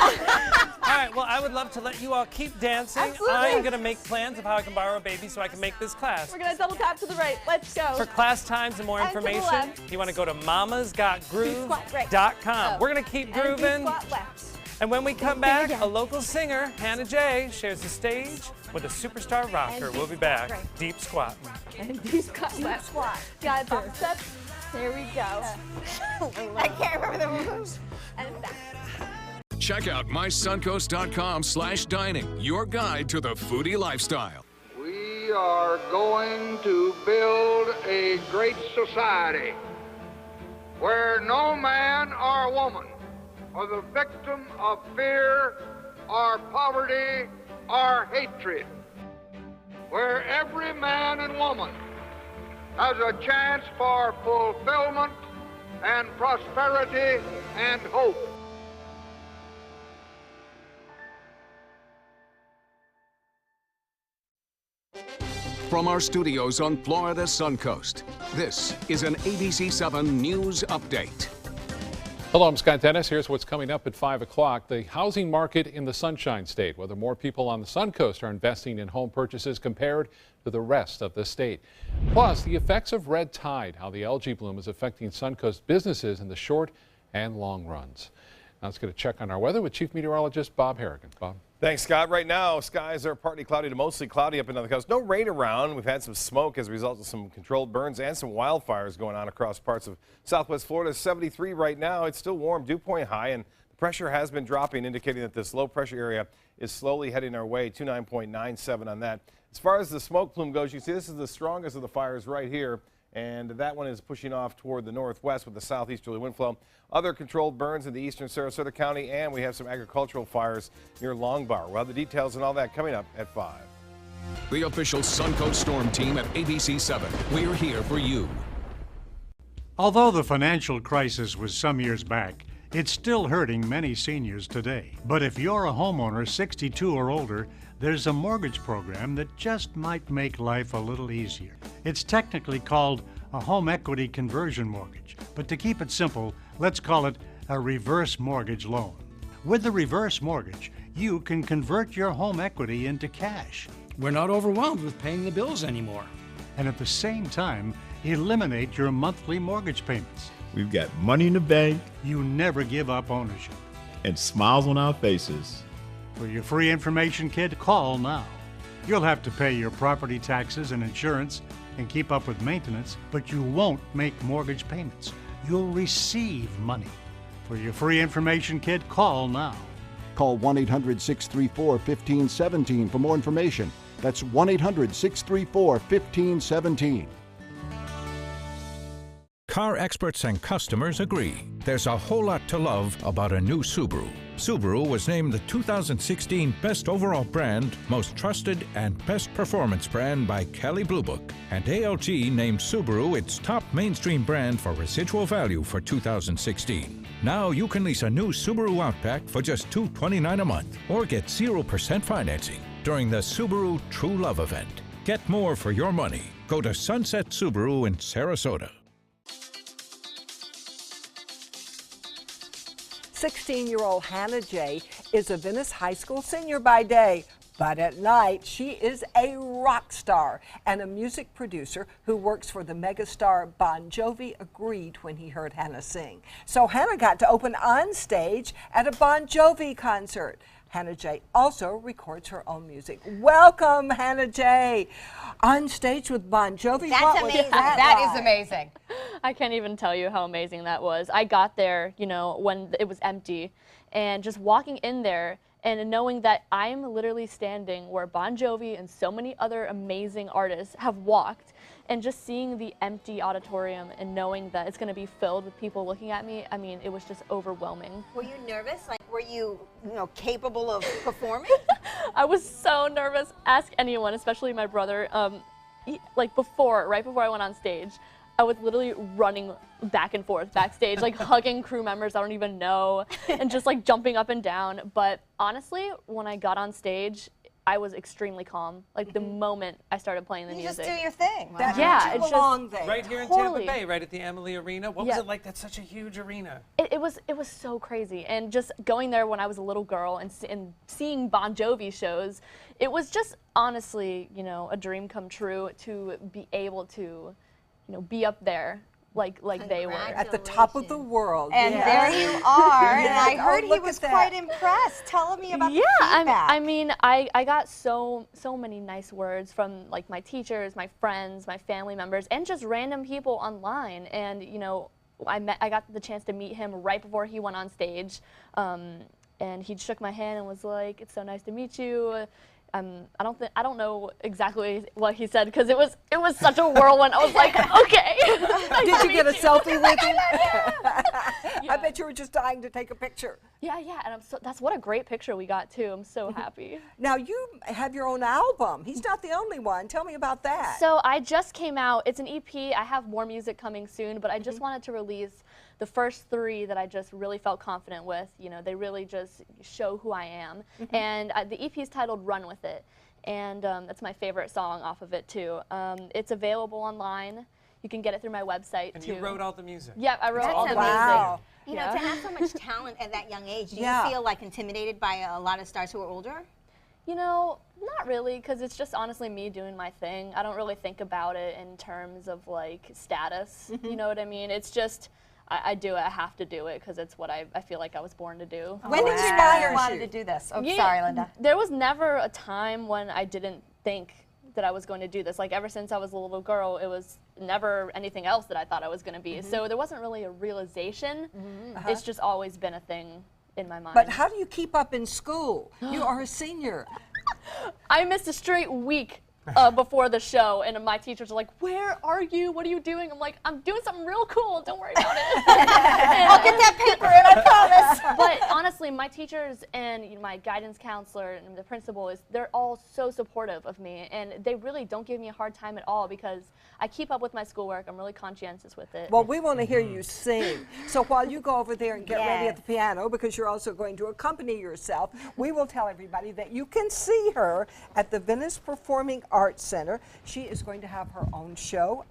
All right, well, I would love to let you all keep dancing. Absolutely. I'm going to make plans of how I can borrow a baby so I can make this class. We're going to double tap to the right. Let's go. For class times and more And to the information, left. you want to go to mamasgotgroove.com. Oh. We're going to keep And deep grooving. squat left. And when we come Sing back, again. a local singer, Hannah J, shares the stage with a superstar rocker. And We'll be deep back. squat right. Deep squat. And deep squat left. Squat. Got it, box step. There we go. I can't remember the moves. And back. Check out mysuncoast.com/dining, your guide to the foodie lifestyle. We are going to build a great society where no man or woman are the victim of fear or poverty or hatred, where every man and woman has a chance for fulfillment and prosperity and hope. From our studios on Florida's Suncoast, this is an ABC 7 News Update. Hello, I'm Scott Dennis. Here's what's coming up at 5 o'clock. The housing market in the Sunshine State, whether more people on the Suncoast are investing in home purchases compared to the rest of the state. Plus, the effects of red tide, how the algae bloom is affecting Suncoast businesses in the short and long runs. Now let's get a check on our weather with Chief Meteorologist Bob Harrigan. Bob. Thanks, Scott. Right now, skies are partly cloudy to mostly cloudy up and down the coast. No rain around. We've had some smoke as a result of some controlled burns and some wildfires going on across parts of southwest Florida. 73 right now. It's still warm, dew point high, and the pressure has been dropping, indicating that this low pressure area is slowly heading our way. 29.97 on that. As far as the smoke plume goes, you see this is the strongest of the fires right here, and that one is pushing off toward the northwest with the southeasterly wind flow. Other controlled burns in the eastern Sarasota County, and we have some agricultural fires near Longbar. We'll have the details and all that coming up at 5. The official Suncoast Storm Team at ABC 7. We're here for you. Although the financial crisis was some years back, it's still hurting many seniors today. But if you're a homeowner 62 or older, there's a mortgage program that just might make life a little easier. It's technically called a home equity conversion mortgage, but to keep it simple, let's call it a reverse mortgage loan. With the reverse mortgage, you can convert your home equity into cash. We're not overwhelmed with paying the bills anymore. And at the same time, eliminate your monthly mortgage payments. We've got money in the bank. You never give up ownership. And smiles on our faces. For your free information kit, call now. You'll have to pay your property taxes and insurance and keep up with maintenance, but you won't make mortgage payments. You'll receive money. For your free information kit, call now. Call 1-800-634-1517 for more information. That's 1-800-634-1517. Car experts and customers agree. There's a whole lot to love about a new Subaru. Subaru was named the 2016 Best Overall Brand, Most Trusted, and Best Performance Brand by Kelley Blue Book. And ALG named Subaru its top mainstream brand for residual value for 2016. Now you can lease a new Subaru Outback for just $229 a month or get 0% financing during the Subaru True Love event. Get more for your money. Go to Sunset Subaru in Sarasota. 16-year-old Hannah J. is a Venice High School senior by day, but at night she is a rock star, and a music producer who works for the megastar Bon Jovi agreed when he heard Hannah sing. So Hannah got to open on stage at a Bon Jovi concert. Hannah J. also records her own music. Welcome, Hannah J. On stage with Bon Jovi. That's amazing. That is amazing. I can't even tell you how amazing that was. I got there, you know, when it was empty, and just walking in there and knowing that I'm literally standing where Bon Jovi and so many other amazing artists have walked, and just seeing the empty auditorium and knowing that it's going to be filled with people looking at me, I mean, it was just overwhelming. Were you nervous? Like, were you capable of performing? I was so nervous. Ask anyone, especially my brother. Right before I went on stage, I was literally running back and forth backstage, like hugging crew members I don't even know, and just like jumping up and down. But honestly, when I got on stage, I was extremely calm. Like the moment I started playing the music. You just do your thing. Wow. Yeah, it's just right here in Tampa Bay, right at the Amalie Arena. What was it like? That's such a huge arena. It was so crazy, and just going there when I was a little girl and seeing Bon Jovi shows, it was just honestly, a dream come true to be able to, be up there. Like they were. At the top of the world. And there you are. And I heard he was quite impressed. Tell me about the feedback. I mean, I got so many nice words from like my teachers, my friends, my family members, and just random people online. And I got the chance to meet him right before he went on stage, and he shook my hand and was like, "It's so nice to meet you." I don't know exactly what he said because it was such a whirlwind. I was like, okay. Did you get a selfie with him? I bet you were just dying to take a picture. Yeah, and that's what a great picture we got too. I'm so happy. Now you have your own album. He's not the only one. Tell me about that. So I just came out. It's an EP. I have more music coming soon, but I just wanted to release the first 3 that I just really felt confident with. You know, they really just show who I am. And the EP is titled Run With It. And that's my favorite song off of it too. It's available online. You can get it through my website too. And you wrote all the music. Yeah, I wrote all the Wow. music. You know, to have so much talent at that young age, do you feel like intimidated by a lot of stars who are older? You know, not really, because it's just honestly me doing my thing. I don't really think about it in terms of like status. You know what I mean? It's just, I do it, I have to do it, because it's what I feel like I was born to do. When did you know you wanted to do this? Oh, sorry, Linda. There was never a time when I didn't think that I was going to do this. Like ever since I was a little girl, it was never anything else that I thought I was going to be. So there wasn't really a realization. It's just always been a thing in my mind. But how do you keep up in school? You are a senior. I missed a straight week before the show, and my teachers are like, "Where are you? What are you doing?" I'm like, "I'm doing something real cool. Don't worry about it." I'll get that paper in, I promise. But honestly, my teachers and my guidance counselor and the principal, they're all so supportive of me, and they really don't give me a hard time at all because I keep up with my schoolwork. I'm really conscientious with it. Well, we want to hear you sing. So while you go over there and get ready at the piano, because you're also going to accompany yourself, we will tell everybody that you can see her at the Venice Performing Arts Center. She is going to have her own show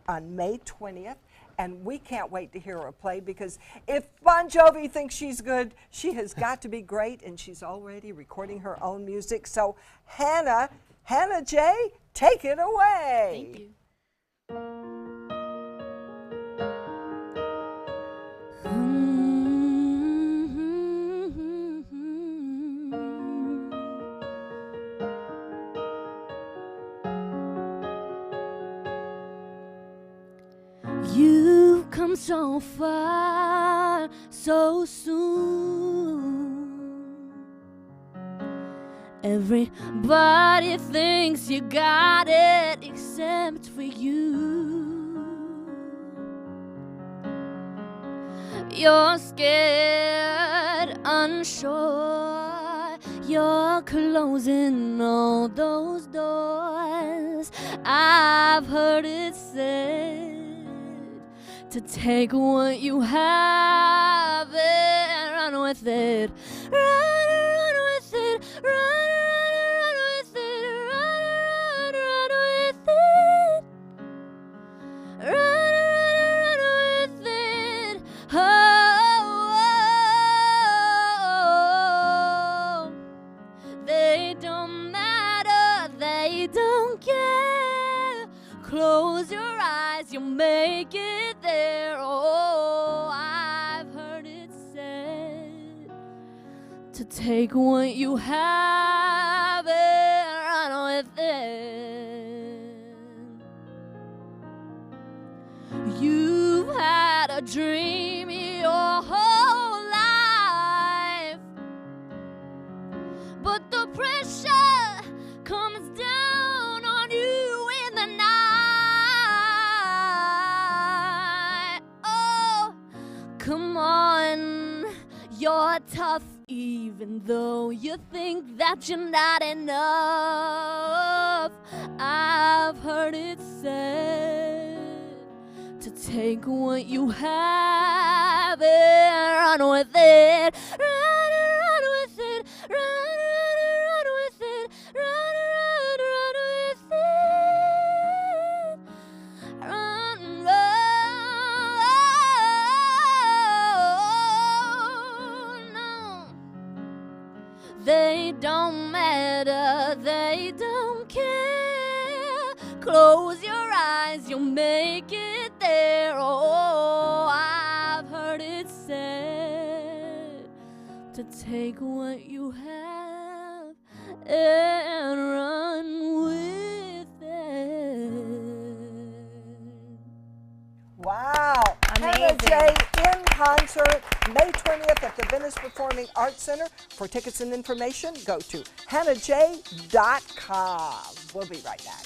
on May 20th. And we can't wait to hear her play, because if Bon Jovi thinks she's good, she has got to be great, and she's already recording her own music. So Hannah J., take it away. Thank you. You've come so far, so soon. Everybody thinks you got it except for you. You're scared, unsure. You're closing all those doors. I've heard it said to take what you have and run with it. Run with it. Run with it. Run with it. Run with it. Oh, they don't matter. They don't care. Close your eyes. You'll make it there. Oh, I've heard it said to take what you have and run with it. You've had a dream your whole life, but the pressure comes down on you in the night. Oh, come on, you're tough even though you think that you're not enough. I've heard it said to take what you have and run with it. Run with it. Run with it. Run with it. Run. No. They don't matter. They don't care. Close your eyes. You'll make it there. Oh, I've heard it said to take what you have and run with it. Wow. Hannah J. in concert May 20th at the Venice Performing Arts Center. For tickets and information, go to hannahj.com. We'll be right back.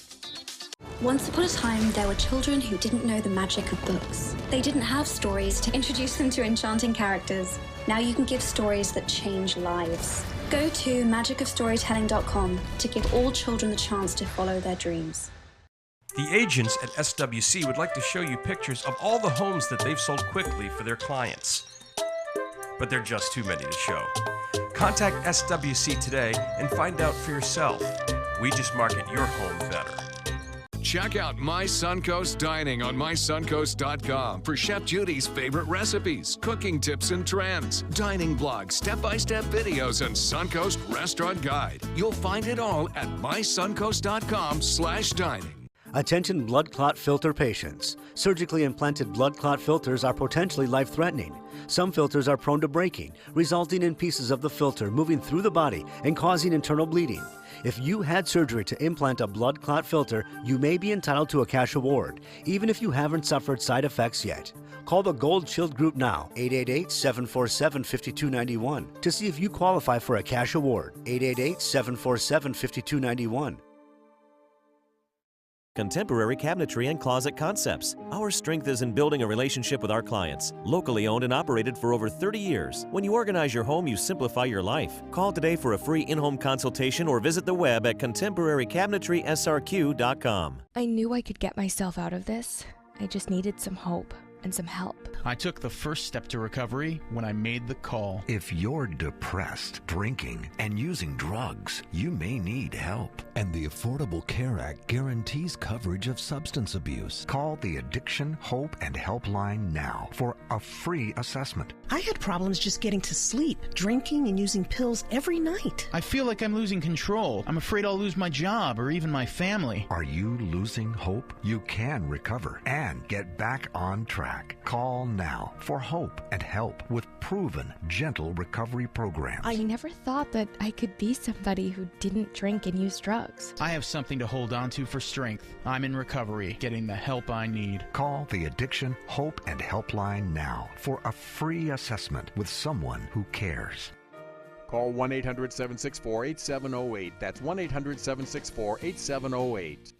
Once upon a time, there were children who didn't know the magic of books. They didn't have stories to introduce them to enchanting characters. Now you can give stories that change lives. Go to magicofstorytelling.com to give all children the chance to follow their dreams. The agents at SWC would like to show you pictures of all the homes that they've sold quickly for their clients. But they're just too many to show. Contact SWC today and find out for yourself. We just market your home better. Check out My Suncoast Dining on mysuncoast.com for Chef Judy's favorite recipes, cooking tips and trends, dining blogs, step-by-step videos, and Suncoast Restaurant Guide. You'll find it all at mysuncoast.com/dining. Attention blood clot filter patients. Surgically implanted blood clot filters are potentially life-threatening. Some filters are prone to breaking, resulting in pieces of the filter moving through the body and causing internal bleeding. If you had surgery to implant a blood clot filter, you may be entitled to a cash award, even if you haven't suffered side effects yet. Call the Gold Shield Group now, 888-747-5291, to see if you qualify for a cash award, 888-747-5291. Contemporary Cabinetry and Closet Concepts. Our strength is in building a relationship with our clients. Locally owned and operated for over 30 years. When you organize your home, you simplify your life. Call today for a free in-home consultation or visit the web at contemporarycabinetry.srq.com. I knew I could get myself out of this. I just needed some hope and some help. I took the first step to recovery when I made the call. If you're depressed, drinking, and using drugs, you may need help. And the Affordable Care Act guarantees coverage of substance abuse. Call the Addiction, Hope, and Helpline now for a free assessment. I had problems just getting to sleep, drinking and using pills every night. I feel like I'm losing control. I'm afraid I'll lose my job or even my family. Are you losing hope? You can recover and get back on track. Call now for hope and help with proven, gentle recovery programs. I never thought that I could be somebody who didn't drink and use drugs. I have something to hold on to for strength. I'm in recovery, getting the help I need. Call the Addiction, Hope, and Helpline now for a free assessment with someone who cares. Call 1-800-764-8708. That's 1-800-764-8708.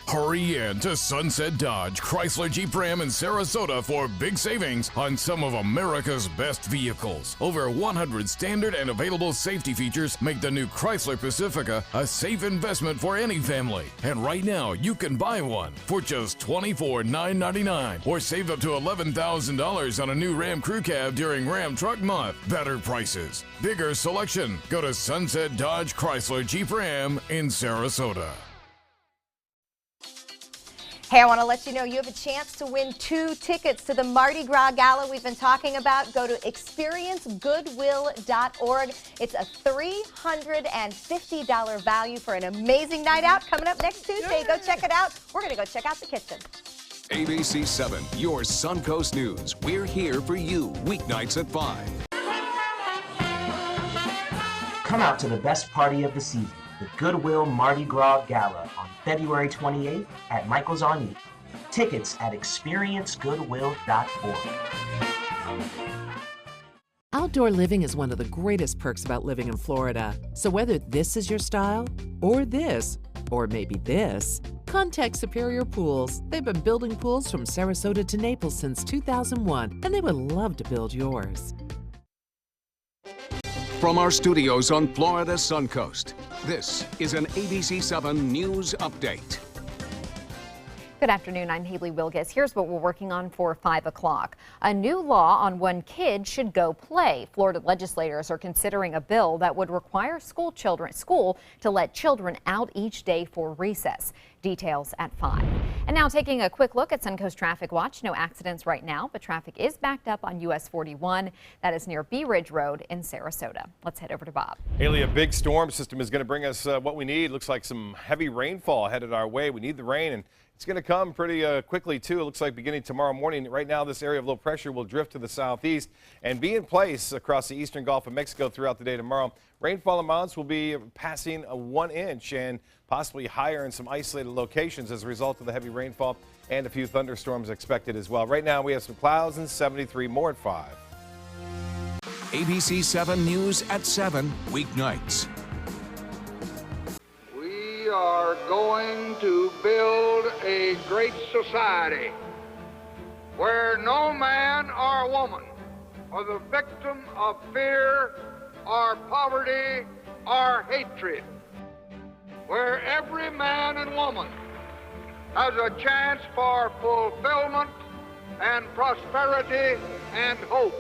Hurry in to Sunset Dodge, Chrysler Jeep Ram in Sarasota for big savings on some of America's best vehicles. Over 100 standard and available safety features make the new Chrysler Pacifica a safe investment for any family. And right now, you can buy one for just $24,999 or save up to $11,000 on a new Ram Crew Cab during Ram Truck Month. Better prices, bigger selection. Go to Sunset Dodge Chrysler Jeep Ram in Sarasota. Hey, I want to let you know you have a chance to win 2 tickets to the Mardi Gras Gala we've been talking about. Go to experiencegoodwill.org. It's a $350 value for an amazing night out coming up next Tuesday. Go check it out. We're going to go check out the kitchen. ABC 7, your Suncoast News. We're here for you weeknights at 5. Come out to the best party of the season, the Goodwill Mardi Gras Gala on February 28th at Michael's on E. Tickets at experiencegoodwill.org. Outdoor living is one of the greatest perks about living in Florida. So whether this is your style, or this, or maybe this, contact Superior Pools. They've been building pools from Sarasota to Naples since 2001, and they would love to build yours. From our studios on Florida's Suncoast, this is an ABC 7 News Update. Good afternoon, I'm Haley Wilgus. Here's what we're working on for 5 o'clock. A new law on when kids should go play. Florida legislators are considering a bill that would require school to let children out each day for recess. Details at 5. And now taking a quick look at Suncoast Traffic Watch. No accidents right now, but traffic is backed up on US 41. That is near Bee Ridge Road in Sarasota. Let's head over to Bob. Haley, a big storm system is going to bring us what we need. Looks like some heavy rainfall headed our way. We need the rain, and it's going to come pretty quickly, too. It looks like beginning tomorrow morning. Right now, this area of low pressure will drift to the southeast and be in place across the eastern Gulf of Mexico throughout the day tomorrow. Rainfall amounts will be passing 1 inch and possibly higher in some isolated locations as a result of the heavy rainfall, and a few thunderstorms expected as well. Right now, we have some clouds and 73, more at 5. ABC 7 News at 7, weeknights. We are going to build a great society where no man or woman are the victim of fear or poverty or hatred, where every man and woman has a chance for fulfillment and prosperity and hope.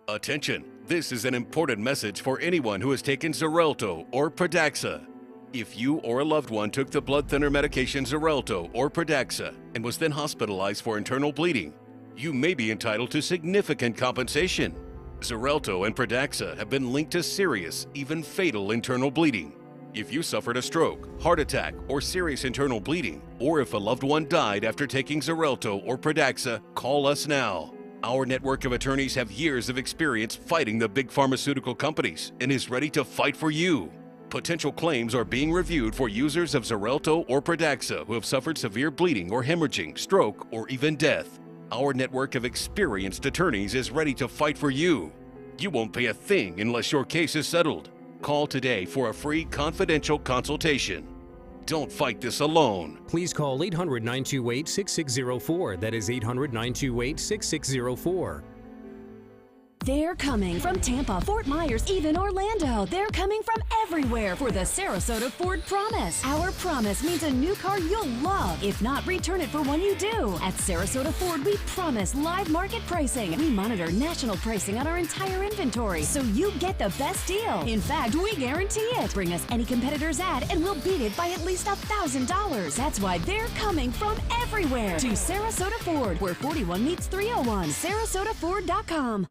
Attention, this is an important message for anyone who has taken Xarelto or Pradaxa. If you or a loved one took the blood thinner medication Xarelto or Pradaxa and was then hospitalized for internal bleeding, you may be entitled to significant compensation. Xarelto and Pradaxa have been linked to serious, even fatal internal bleeding. If you suffered a stroke, heart attack, or serious internal bleeding, or if a loved one died after taking Xarelto or Pradaxa, call us now. Our network of attorneys have years of experience fighting the big pharmaceutical companies and is ready to fight for you. Potential claims are being reviewed for users of Xarelto or Pradaxa who have suffered severe bleeding or hemorrhaging, stroke, or even death. Our network of experienced attorneys is ready to fight for you. You won't pay a thing unless your case is settled. Call today for a free confidential consultation. Don't fight this alone. Please call 800-928-6604. That is 800-928-6604. They're coming from Tampa, Fort Myers, even Orlando. They're coming from everywhere for the Sarasota Ford Promise. Our promise means a new car you'll love. If not, return it for one you do. At Sarasota Ford, we promise live market pricing. We monitor national pricing on our entire inventory, so you get the best deal. In fact, we guarantee it. Bring us any competitor's ad, and we'll beat it by at least $1,000. That's why they're coming from everywhere to Sarasota Ford, where 41 meets 301. SarasotaFord.com.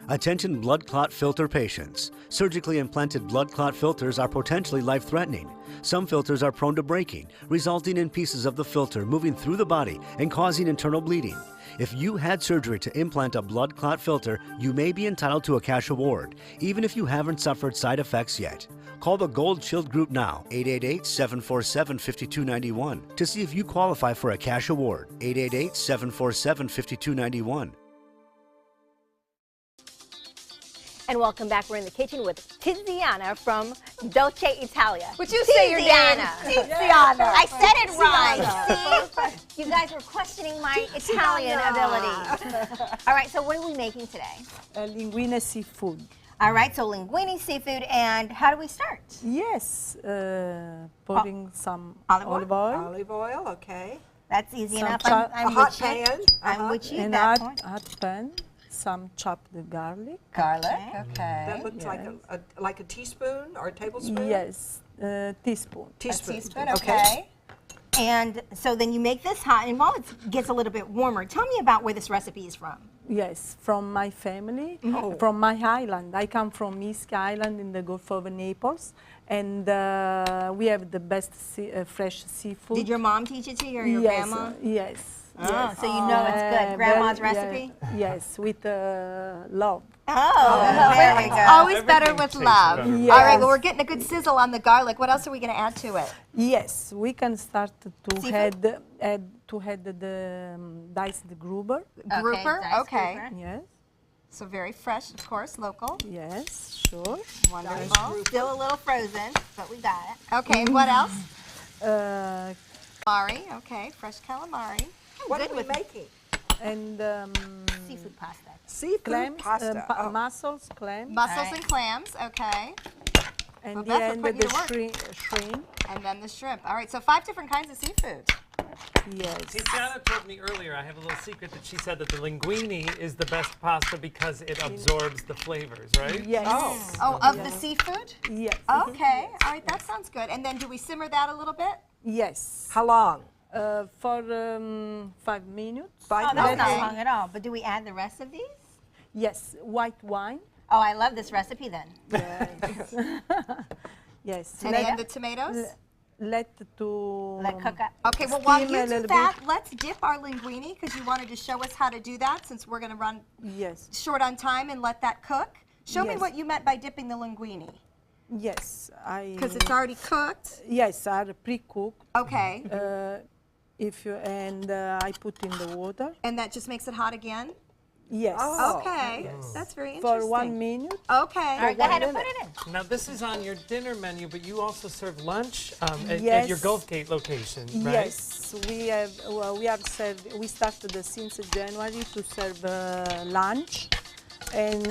Attention blood clot filter patients. Surgically implanted blood clot filters are potentially life-threatening. Some filters are prone to breaking, resulting in pieces of the filter moving through the body and causing internal bleeding. If you had surgery to implant a blood clot filter, you may be entitled to a cash award, even if you haven't suffered side effects yet. Call the Gold Shield Group now, 888-747-5291, to see if you qualify for a cash award, 888-747-5291. And welcome back. We're in the kitchen with Tiziana from Dolce Italia. Would you say your name? Tiziana. I said it right. See? You guys were questioning my Italian ability. All right, so what are we making today? Linguine seafood. All right, so linguine seafood, and how do we start? Yes, putting some olive oil. Olive oil, okay. That's easy Some enough. A hot pan. I'm with you at And that point. hot pan, some chopped garlic. Garlic, okay. That looks like a teaspoon or a tablespoon? Yes, teaspoon. A teaspoon, okay. And so then you make this hot, and while it gets a little bit warmer, tell me about where this recipe is from. Yes, from my family, from my island. I come from East Island in the Gulf of Naples, and we have the best fresh seafood. Did your mom teach it to you, or your grandma? Yes. Oh, yes. So you know it's good. Grandma's recipe? Yes, with love. There we go. Always better with love. Yes. All right, well, we're getting a good sizzle on the garlic. What else are we going to add to it? Yes, we can start to add the diced grouper. Grouper, okay. Yes. So very fresh, of course, local. Yes, sure. Wonderful. Still a little frozen, but we got it. Okay, what else? Calamari, okay, fresh calamari. What are we making? And seafood pasta. Seafood pasta. Mussels, clams. Mussels and clams, okay. And Well, then Beth, we're putting you the to work. shrimp. And then the shrimp. All right, so 5 different kinds of seafood. Yes. Tiziana told me earlier, I have a little secret, that she said that the linguine is the best pasta because it absorbs the flavors, right? Yes. Of the seafood? Yes. Okay, all right, that sounds good. And then do we simmer that a little bit? Yes. How long? For 5 minutes. That's not long at all. But do we add the rest of these? Yes, white wine. Oh, I love this recipe then. Yes. Yes. And then the tomatoes? Let cook up. Okay, well, while steam you a do little that, let's dip our linguine, because you wanted to show us how to do that, since we're going to run short on time and let that cook. Show me what you meant by dipping the linguine. Yes, because it's already cooked. Yes, are pre-cooked. Okay. I put in the water. And that just makes it hot again? Yes. Okay, that's very For interesting. 1 minute. Okay. All right, go ahead and put it in. Now, this is on your dinner menu, but you also serve lunch at Yes. your Gulf Gate location, right? Yes, we have. We started since January to serve lunch, and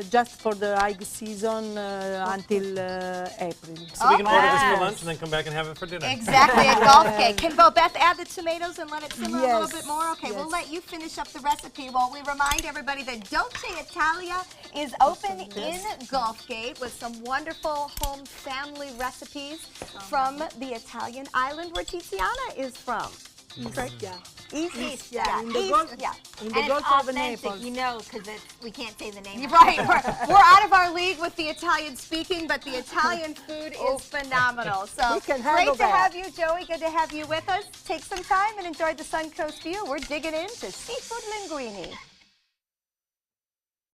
just for the high season until April. So we can order this for lunch and then come back and have it for dinner. Exactly, at Gulf Gate. Can Beth add the tomatoes and let it simmer a little Yes, bit more? Okay, we'll yes. let you finish up the recipe while we remind everybody that Dolce Italia is open in Gulf Gate with some wonderful home family recipes from the Italian island where Tiziana is from. Correct? Yeah. East, yeah, in the East, Gulf, yeah. in And the it's Gulf of authentic, Naples. you know, because we can't say the name. You're right. We're out of our league with the Italian speaking, but the Italian food is phenomenal. So We can great handle to have you, Joey. Good to have you with us. Take some time and enjoy the Suncoast view. We're digging into seafood linguine.